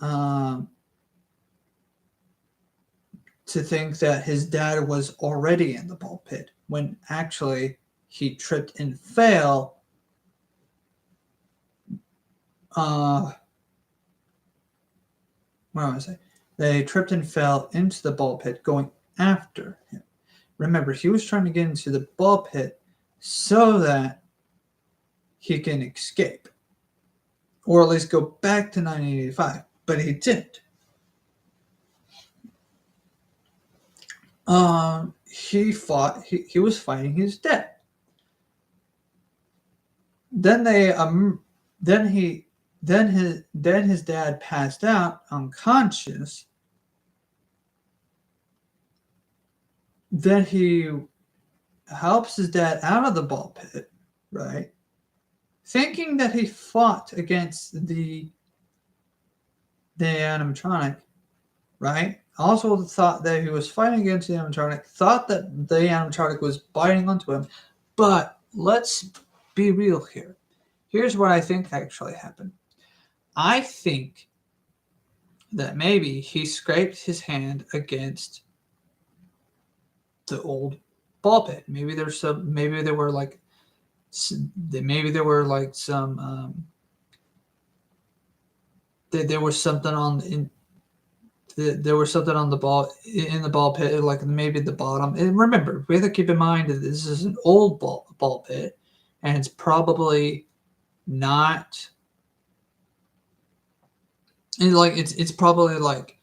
um, to think that his dad was already in the ball pit when actually he tripped and fell. What do I say? They tripped and fell into the ball pit going after him. Remember, he was trying to get into the ball pit so that he can escape, or at least go back to 1985, but he didn't. He fought. He was fighting his dad. Then his dad passed out unconscious. Then he helps his dad out of the ball pit, right? Thinking that he fought against the animatronic, right? Also thought that he was fighting against the animatronic, thought that the animatronic was biting onto him. But let's be real here. Here's what I think actually happened. I think that maybe he scraped his hand against the old ball pit. Maybe there were like some there was something on there was something on the ball in the ball pit, like maybe the bottom. And remember, we have to keep in mind that this is an old ball pit, and it's probably not. And like it's probably like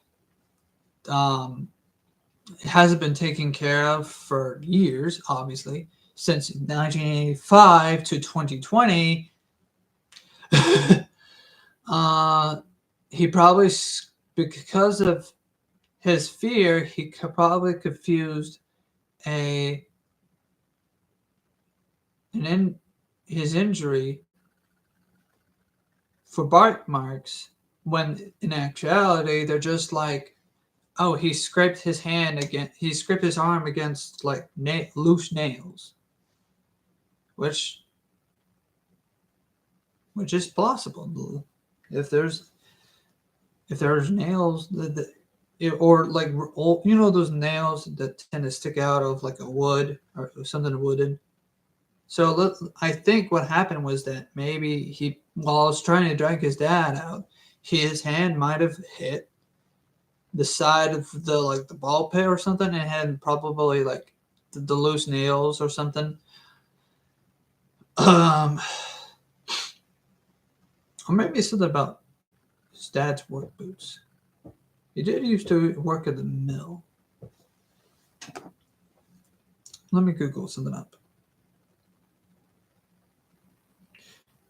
it hasn't been taken care of for years, obviously, since 1985 to 2020. He probably, because of his fear, he probably confused his injury for bite marks, when in actuality they're just like, oh, he scraped his arm against like loose nails, which is possible. If there's nails or like, those nails that tend to stick out of like a wood or something wooden. So I think what happened was that maybe while I was trying to drag his dad out, his hand might have hit the side of the ball pit or something, and had probably like the loose nails or something. Or maybe something about his dad's work boots. He did used to work at the mill. Let me Google something up.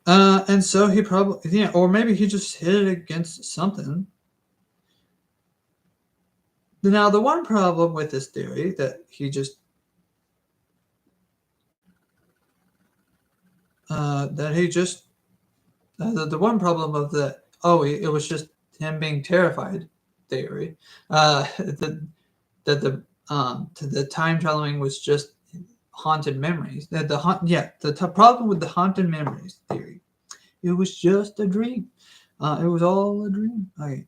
And so he probably, yeah, or maybe he just hit it against something. Now, the one problem with this theory that he just the one problem of the it was just him being terrified theory, that the time traveling was just haunted memories. That the problem with the haunted memories theory, it was just a dream. It was all a dream. Okay,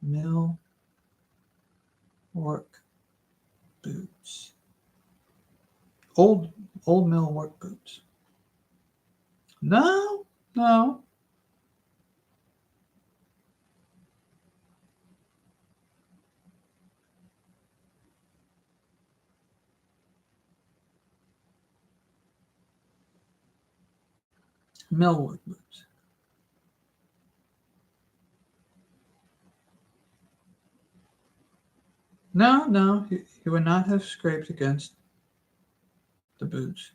mill work boots, old mill work boots. No, no. Mill work boots. No, no, he would not have scraped against the boots.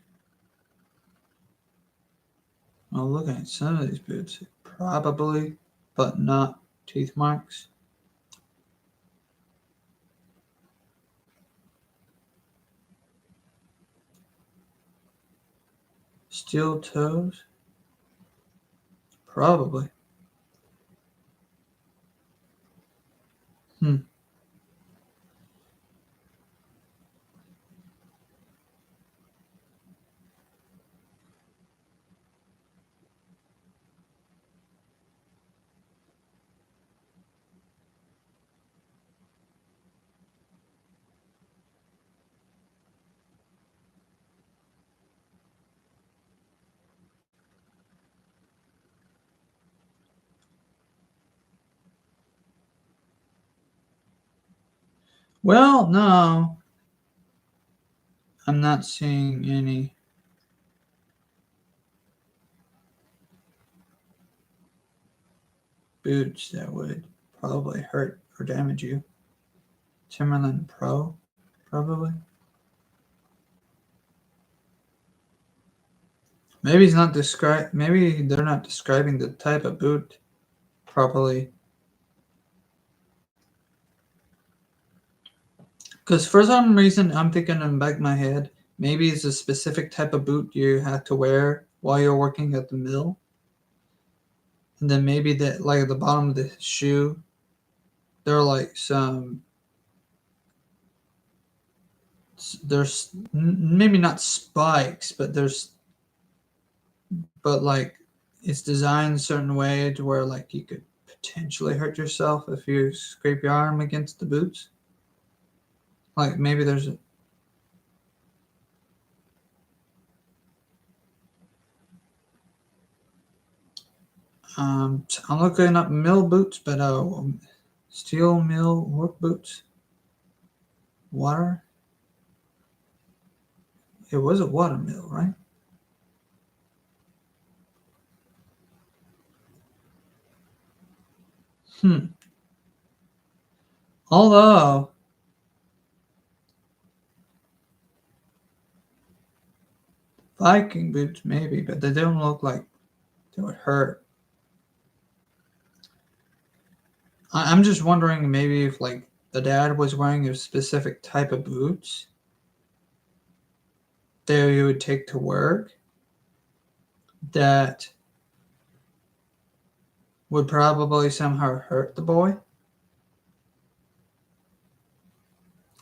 Well, looking at some of these boots, probably, but not teeth marks. Steel toes? Probably. Hmm. Well, no. I'm not seeing any boots that would probably hurt or damage you. Timberland Pro, probably. Maybe he's not maybe they're not describing the type of boot properly. Because for some reason, I'm thinking in the back of my head, maybe it's a specific type of boot you have to wear while you're working at the mill. And then maybe that, like at the bottom of the shoe, there are like there's maybe not spikes, but like it's designed a certain way to where like you could potentially hurt yourself if you scrape your arm against the boots. Like maybe there's a, I'm looking up mill boots, but steel mill work boots. Water. It was a water mill, right? Although Viking boots maybe, but they don't look like they would hurt. I'm just wondering maybe if like the dad was wearing a specific type of boots that he would take to work that would probably somehow hurt the boy.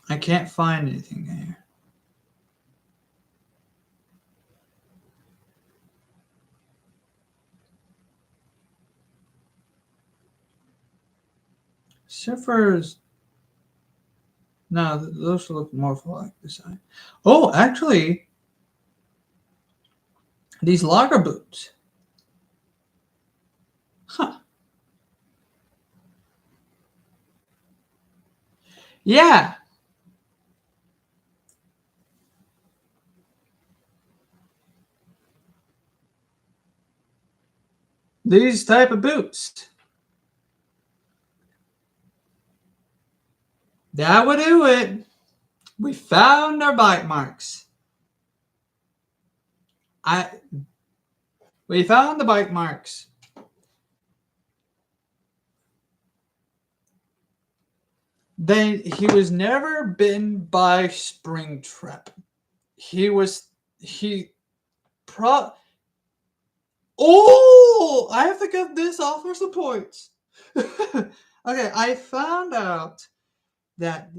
I can't find anything here. Surfers. No, those look more for like design. Oh, actually, these logger boots. Huh. Yeah. These type of boots. That would do it. We found our bite marks. We found the bite marks. He was never bitten by Springtrap. Oh, I have to give this off for some points. Okay, I found out that,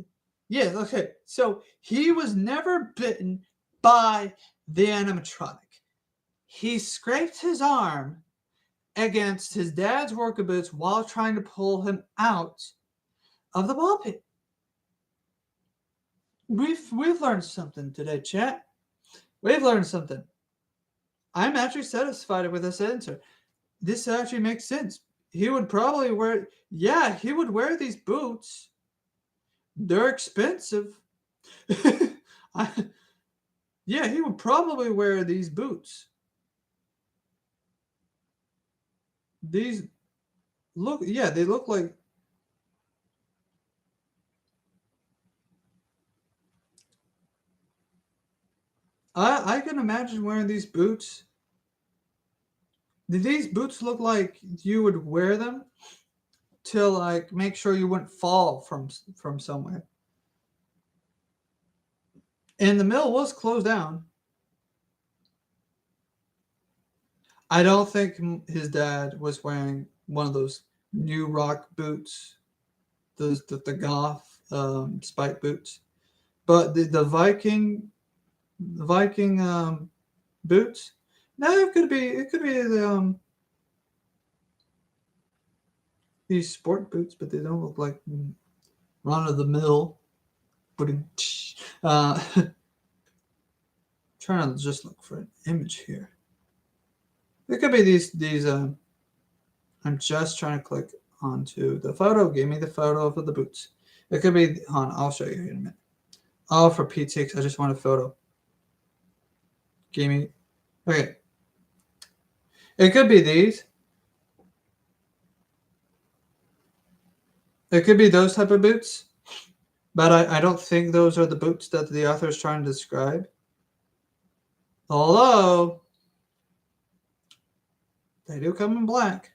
yes, okay, so he was never bitten by the animatronic. He scraped his arm against his dad's worker boots while trying to pull him out of the ball pit. We've learned something today, chat. We've learned something. I'm actually satisfied with this answer. This actually makes sense. He would probably wear, yeah, he would wear these boots. They're expensive. Yeah, he would probably wear these boots. These look, yeah, they look like, I can imagine wearing these boots. Did these boots look like you would wear them to like make sure you wouldn't fall from somewhere? And the mill was closed down. I don't think his dad was wearing one of those new rock boots, the goth spike boots, but the Viking boots. No, it could be the these sport boots, but they don't look like run of the mill. Trying to just look for an image here. It could be these. I'm just trying to click onto the photo. Give me the photo of the boots. It could be on. I'll show you in a minute. Oh, for Pete's sakes, I just want a photo. Give me. Okay. It could be these. It could be those type of boots. But I don't think those are the boots that the author is trying to describe. Although, they do come in black.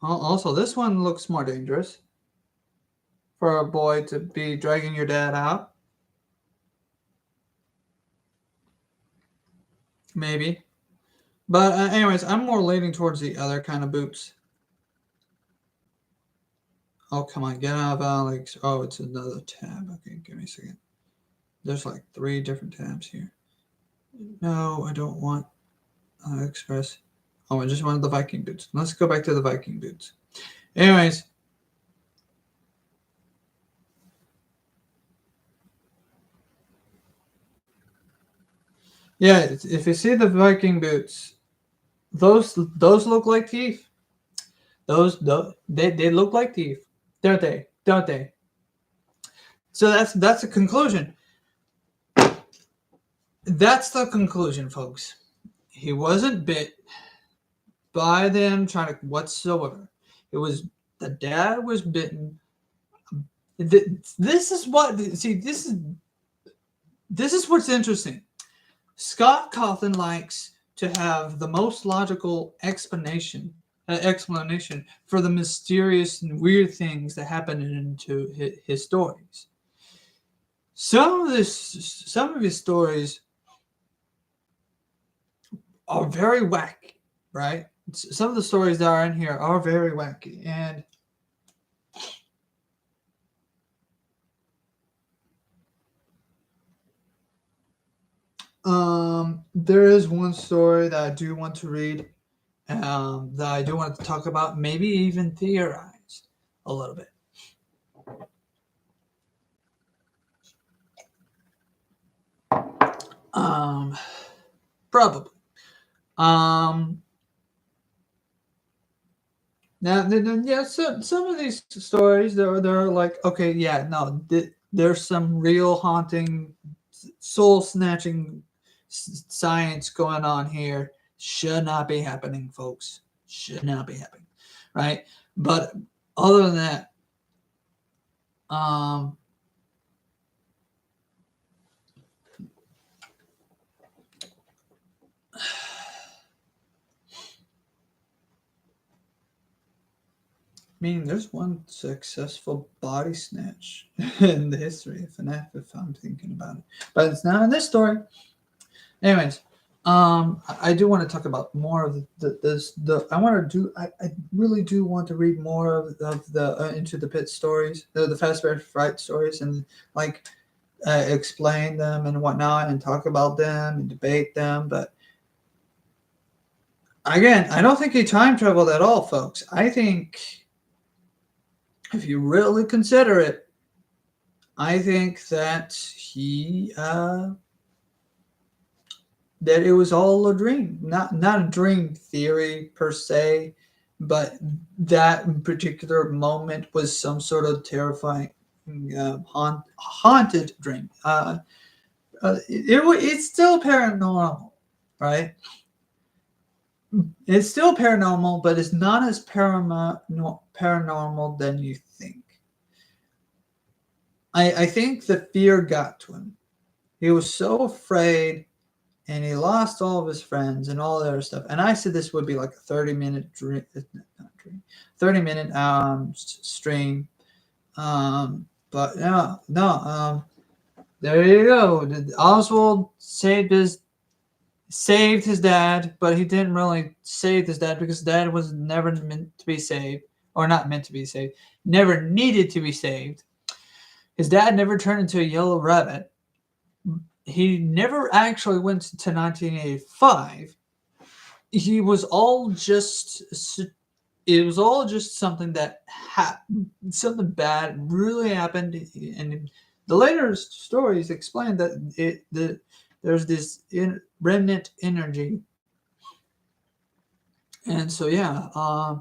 Also, this one looks more dangerous for a boy to be dragging your dad out. Maybe. But anyways, I'm more leaning towards the other kind of boots. Oh, come on. Get out of Alex. Oh, it's another tab. Okay, give me a second. There's like 3 different tabs here. No, I don't want Express. Oh, I just wanted the Viking boots. Let's go back to the Viking boots. Anyways. Yeah, if you see the Viking boots, those look like teeth. They look like teeth, don't they? Don't they? So that's a conclusion. That's the conclusion, folks. He wasn't bit by them trying to whatsoever. It was the dad was bitten. This is what see. This is what's interesting. Scott Cawthon likes to have the most logical explanation for the mysterious and weird things that happen into his stories. Some of his stories are very wacky, right? Some of the stories that are in here are very wacky, and there is one story that I do want to read, that I do want to talk about, maybe even theorize a little bit. Probably. Now, yeah, some of these stories, they're like, okay, yeah, no, there's some real haunting, soul snatching science going on here. Should not be happening, folks. Should not be happening, right? But other than that, Um, I mean, there's one successful body snatch in the history of FNAF, if I'm thinking about it, but it's not in this story. Anyways, I do want to talk about more of the I want to do I really do want to read more of the Into the Pit stories, the Fazbear Fright stories, and like explain them and whatnot, and talk about them and debate them. But again, I don't think he time traveled at all, folks. I think if you really consider it, I think that he that it was all a dream, not a dream theory per se, but that particular moment was some sort of terrifying, haunted dream. It's still paranormal, right? It's still paranormal, but it's not as paranormal than you think. I think the fear got to him. He was so afraid, and he lost all of his friends and all the other stuff. And I said this would be like a 30-minute dream, not dream, 30-minute stream. But no. There you go. Oswald saved his dad, but he didn't really save his dad because dad was never meant to be saved, or not meant to be saved, never needed to be saved. His dad never turned into a yellow rabbit. He never actually went to 1985. He was all just it was all just something that something bad really happened, and the later stories explain that there's this remnant energy, and so yeah, uh,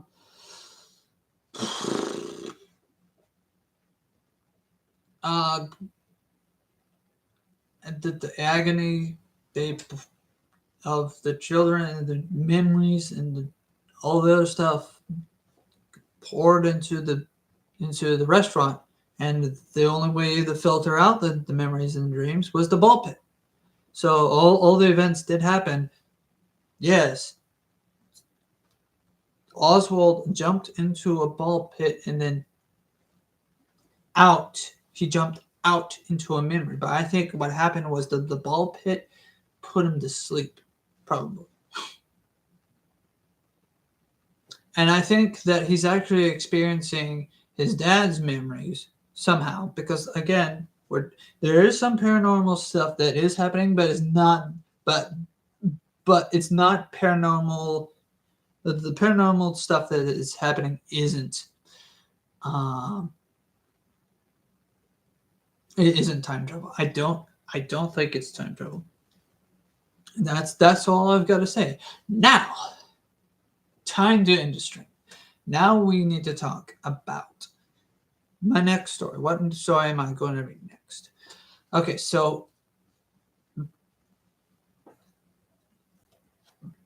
the agony they of the children and the memories and all the other stuff poured into the restaurant, and the only way to filter out the memories and the dreams was the ball pit. So all the events did happen. Yes, Oswald jumped into a ball pit and then out. He jumped out into a memory. But I think what happened was the ball pit put him to sleep, probably. And I think that he's actually experiencing his dad's memories somehow, because again, there is some paranormal stuff that is happening, but it's not. But it's not paranormal. The paranormal stuff that is happening isn't. Um, it isn't time travel. I don't think it's time travel. That's all I've got to say. Now, time to industry. Now we need to talk about my next story. What story am I going to read next? Okay, so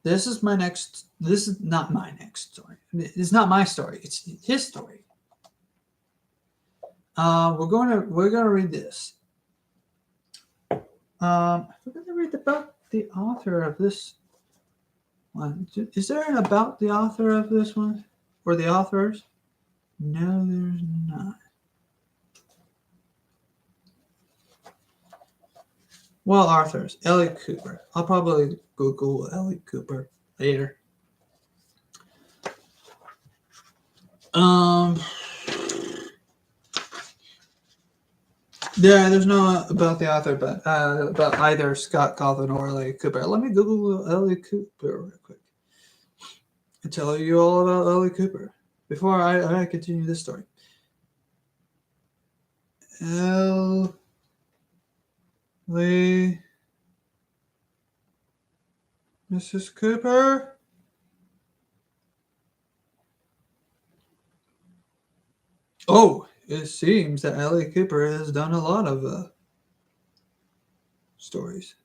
this is not my next story. It's not my story. It's his story. We're gonna read this. I forgot to read about the author of this one. Is there an about the author of this one or the authors? No, there's not. Well, authors, Ellie Cooper. I'll probably Google Ellie Cooper later. Yeah, there's no about the author, but about either Scott Cawthon or Ellie Cooper. Let me Google Ellie Cooper real quick and tell you all about Ellie Cooper before I continue this story. Ellie Mrs. Cooper. Oh, it seems that Ellie Cooper has done a lot of stories.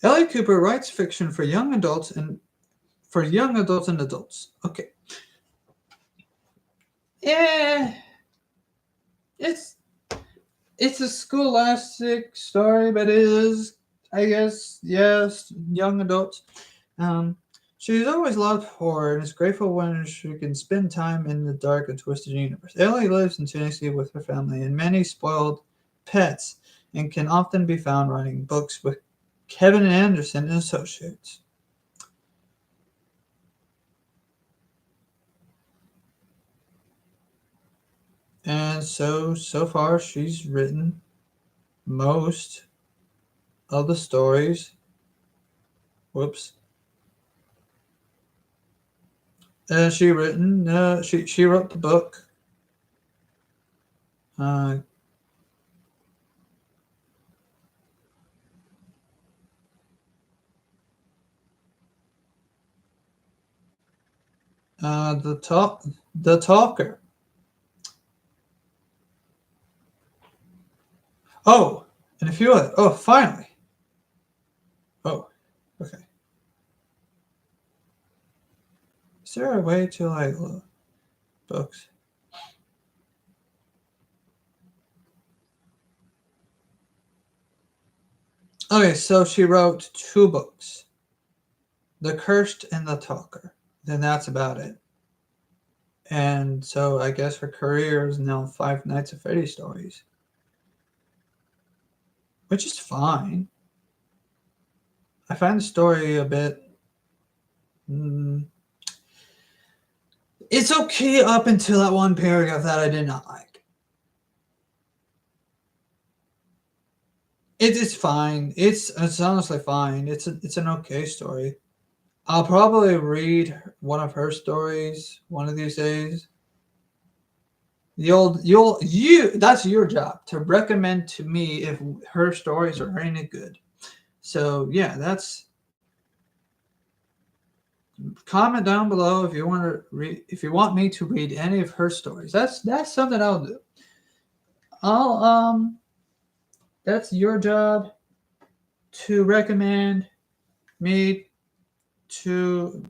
Ellie Cooper writes fiction for young adults and adults. Okay. Yeah. it's a scholastic story, but it is, I guess, yes, young adults. Um, she's always loved horror and is grateful when she can spend time in the dark and twisted universe. Ellie lives in Tennessee with her family and many spoiled pets, and can often be found writing books with Kevin Anderson and Associates. And so far, she's written most of the stories. Whoops. She wrote the book. Uh, the talker. Oh, and a few other. Oh, finally. Oh, okay. Is there a way to like look books? Okay, so she wrote two books, The Cursed and The Talker. Then that's about it. And so I guess her career is now Five Nights at Freddy's stories, which is fine. I find the story a bit. Mm, it's okay up until that one paragraph that I did not like. It's fine. It's honestly fine. It's an okay story. I'll probably read one of her stories one of these days. That's your job to recommend to me if her stories are any good. So yeah, that's comment down below if you want to read if you want me to read any of her stories. That's something I'll do. I'll that's your job to recommend me to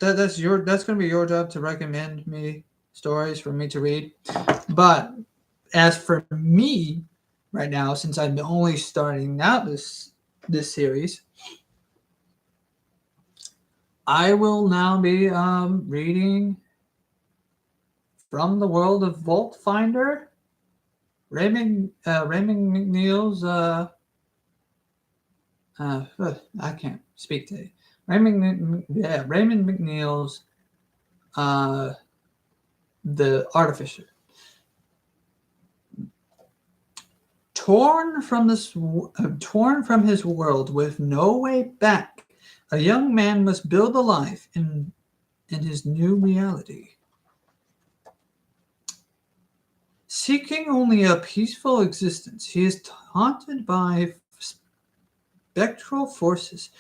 that's gonna be your job to recommend me stories for me to read. But as for me right now, since I'm only starting out this series, I will now be reading from the world of Vault Finder, Raymond McNeil's. I can't speak today. Raymond McNeil's The Artificer. Torn from his world with no way back, a young man must build a life in his new reality. Seeking only a peaceful existence, he is haunted by spectral forces,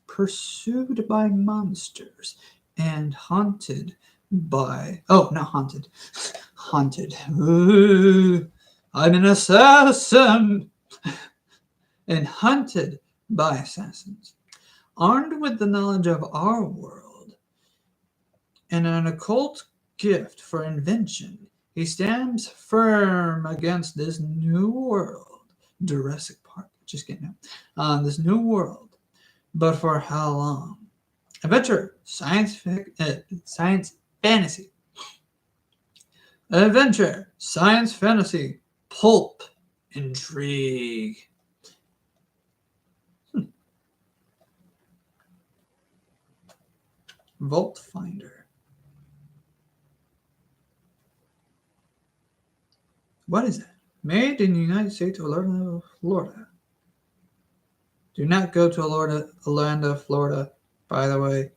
pursued by monsters, and haunted by not haunted, haunted. Ooh, I'm an assassin, and hunted by assassins. Armed with the knowledge of our world and an occult gift for invention, he stands firm against this new world. Jurassic Park. Just kidding. This new world. But for how long? Adventure. Science fantasy. Adventure. Science fantasy. Pulp. Intrigue. Vault Finder. What is that? Made in the United States of Florida. Do not go to Orlando, Florida, by the way.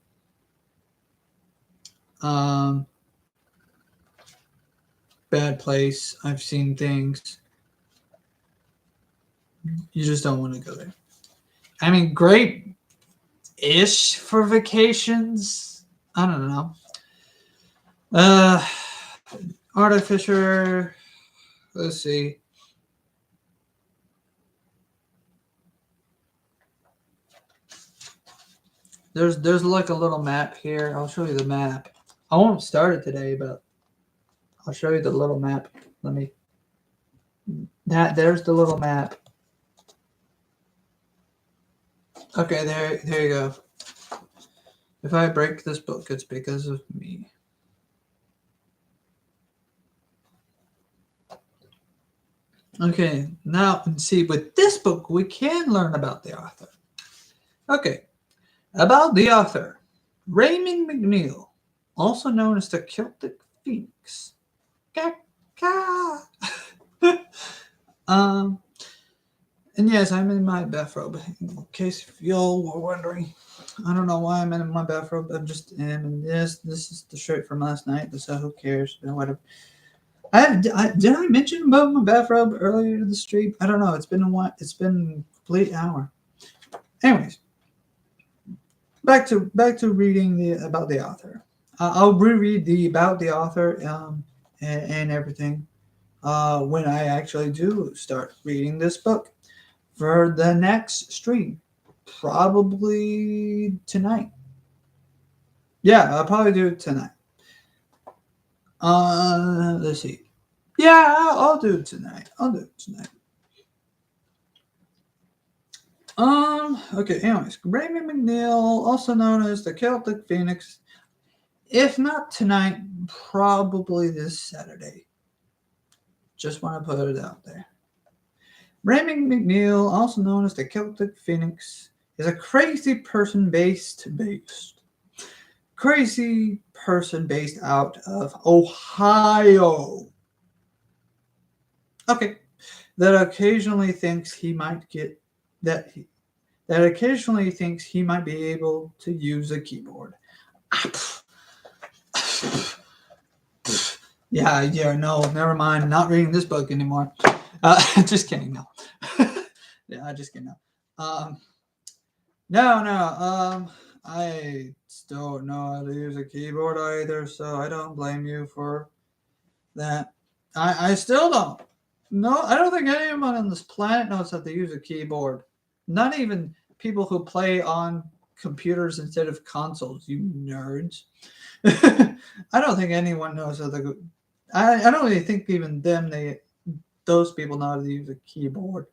Bad place. I've seen things. You just don't want to go there. I mean, great-ish for vacations. I don't know. Artificer. Let's see. There's like a little map here. I'll show you the map. I won't start it today, but I'll show you the little map. Let me There's the little map. Okay, there you go. If I break this book, it's because of me. Okay, now see, with this book, we can learn about the author. Okay, about the author, Raymond McNeil, also known as the Celtic Phoenix. um, and yes, I'm in my bathrobe. In case y'all were wondering, I don't know why I'm in my bathrobe. I'm just in this. This is the shirt from last night. So who cares? Whatever. Did I mention about my bathrobe earlier in the stream? I don't know. It's been a while. It's been a complete hour. Anyways, back to reading about the author. I'll reread the about the author and everything when I actually do start reading this book for the next stream, probably tonight. Yeah, I'll probably do it tonight. Let's see. Yeah, I'll do it tonight. Okay, anyways, Raymond McNeil, also known as the Celtic Phoenix, if not tonight, probably this Saturday. Just want to put it out there. Raymond McNeil, also known as the Celtic Phoenix, is a crazy person based out of Ohio. Okay, that occasionally thinks he might be able to use a keyboard. Yeah, no, never mind. Not reading this book anymore. Just kidding, no. Yeah, just kidding, no. No. I still don't know how to use a keyboard either, so I don't blame you for that. I still don't. No, I don't think anyone on this planet knows how to use a keyboard. Not even people who play on computers instead of consoles, you nerds. I don't think anyone knows how to. I don't really think even those people know how to use a keyboard.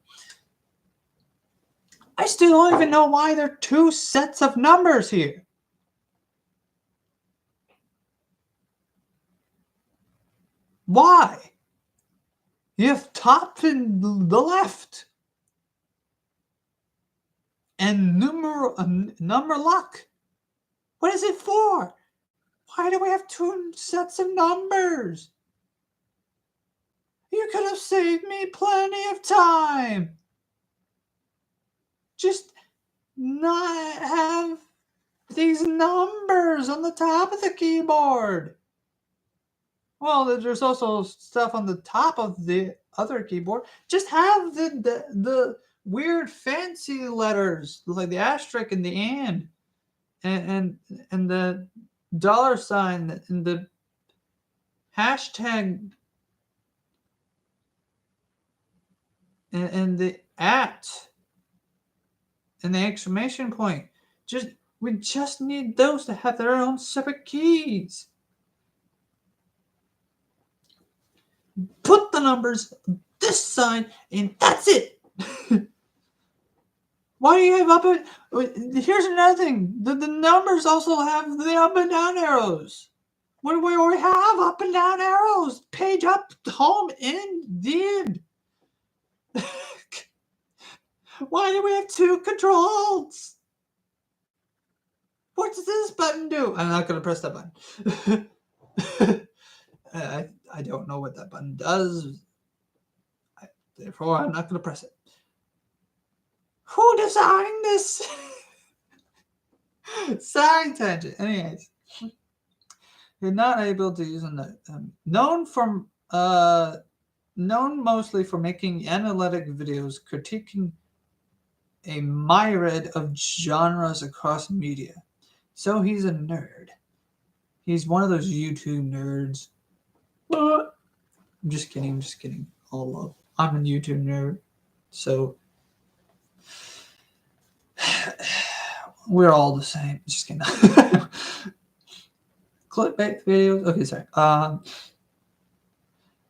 I still don't even know why there are two sets of numbers here. Why? You have top in the left and number luck. What is it for? Why do we have two sets of numbers? You could have saved me plenty of time. Just not have these numbers on the top of the keyboard. Well, there's also stuff on the top of the other keyboard. Just have the weird fancy letters, like the asterisk and the and the dollar sign and the hashtag and the at and the exclamation point. We just need those to have their own separate keys. Put the numbers this side, and that's it. Why do you have up and... Here's another thing. The numbers also have the up and down arrows. When we already have up and down arrows. Page up, home, end, the end. Why do we have two controls? What does this button do? I'm not going to press that button. I don't know what that button does. Therefore, I'm not going to press it. Who designed this? Sorry, tangent. Anyways, you're not able to use a known mostly for making analytic videos critiquing a myriad of genres across media. So he's a nerd. He's one of those YouTube nerds. I'm just kidding. All love. I'm a YouTube nerd. So we're all the same. Just kidding. Clickbait videos. Okay, sorry.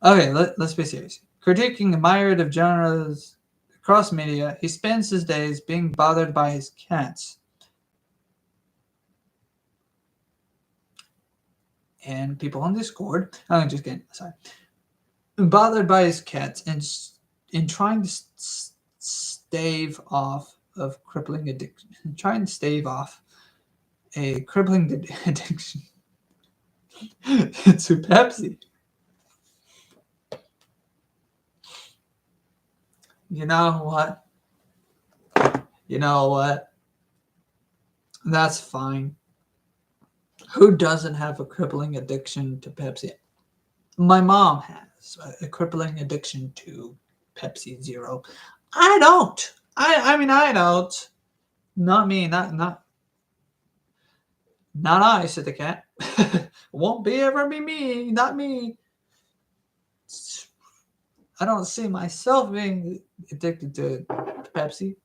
Okay, let's be serious. Critiquing a myriad of genres across media, he spends his days being bothered by his cats and people on Discord. I'm just kidding. Sorry. Bothered by his cats and in trying to stave off of crippling addiction. Trying to stave off a crippling addiction to Pepsi. You know what? You know what? That's fine. Who doesn't have a crippling addiction to Pepsi? My mom has a crippling addiction to Pepsi Zero. I don't. I mean I don't. Not me. Not I, said the cat. Won't be ever be me. Not me. I don't see myself being addicted to Pepsi.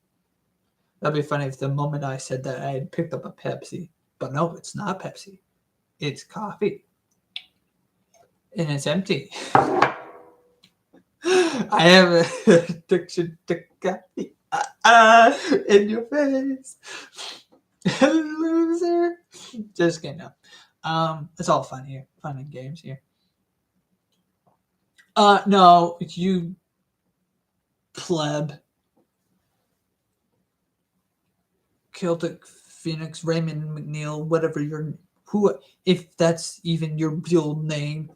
That'd be funny if the moment I said that I had picked up a Pepsi. But no, it's not Pepsi. It's coffee. And it's empty. I have an addiction to coffee. In your face. Loser. Just kidding. No. It's all fun here. Fun and games here. No, you pleb. Celtic Phoenix, Raymond McNeil, whatever if that's even your real name,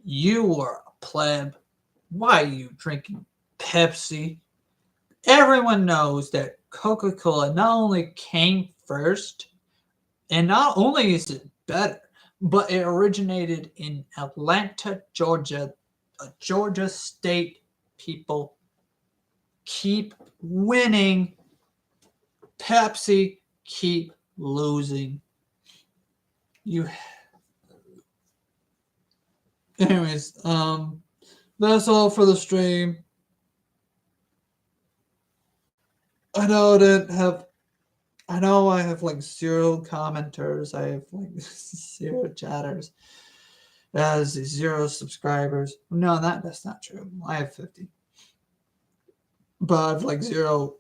you are a pleb. Why are you drinking Pepsi? Everyone knows that Coca-Cola not only came first, and not only is it better, but it originated in Atlanta, Georgia. Georgia State people keep winning. Pepsi keep losing. Anyways, that's all for the stream. I know I have like 0 commenters. I have like 0 chatters. As 0 subscribers. No, that's not true. I have 50. But I have like 0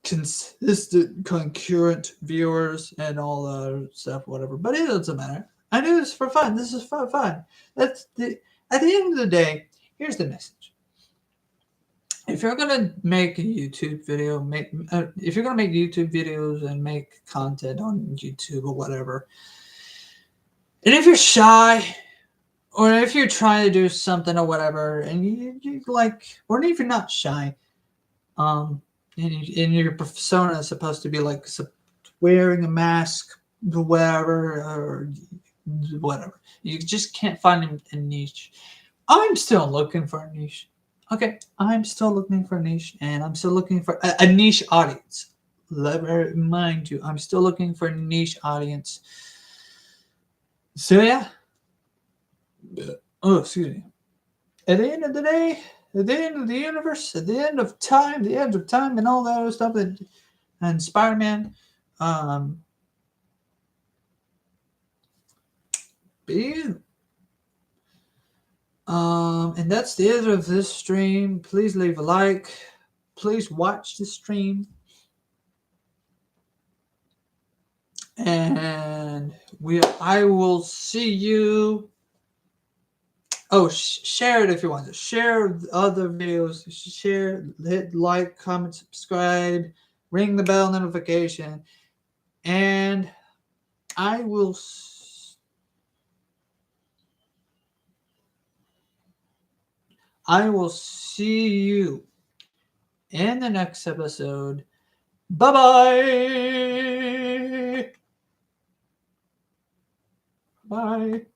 consistent concurrent viewers and all the stuff, whatever. But it doesn't matter. I do this for fun. This is for fun. At the end of the day, here's the message. If you're gonna make a YouTube video, if you're gonna make YouTube videos and make content on YouTube or whatever, and if you're shy, or if you're trying to do something or whatever, and you like, or if you're not shy, and your persona is supposed to be like wearing a mask, whatever, or whatever, you just can't find a niche. I'm still looking for a niche. Okay, I'm still looking for a niche, and I'm still looking for a niche audience. Let me remind you, I'm still looking for a niche audience. So yeah. Oh, excuse me. At the end of the day, at the end of the universe, at the end of time, the edge of time, and all that other stuff, and Spider-Man, and that's the end of this stream. Please leave a like. Please watch the stream. And I will see you. Oh, share it if you want to. Share other videos. Share, hit like, comment, subscribe, ring the bell notification, and I will see you in the next episode. Bye-bye. Bye.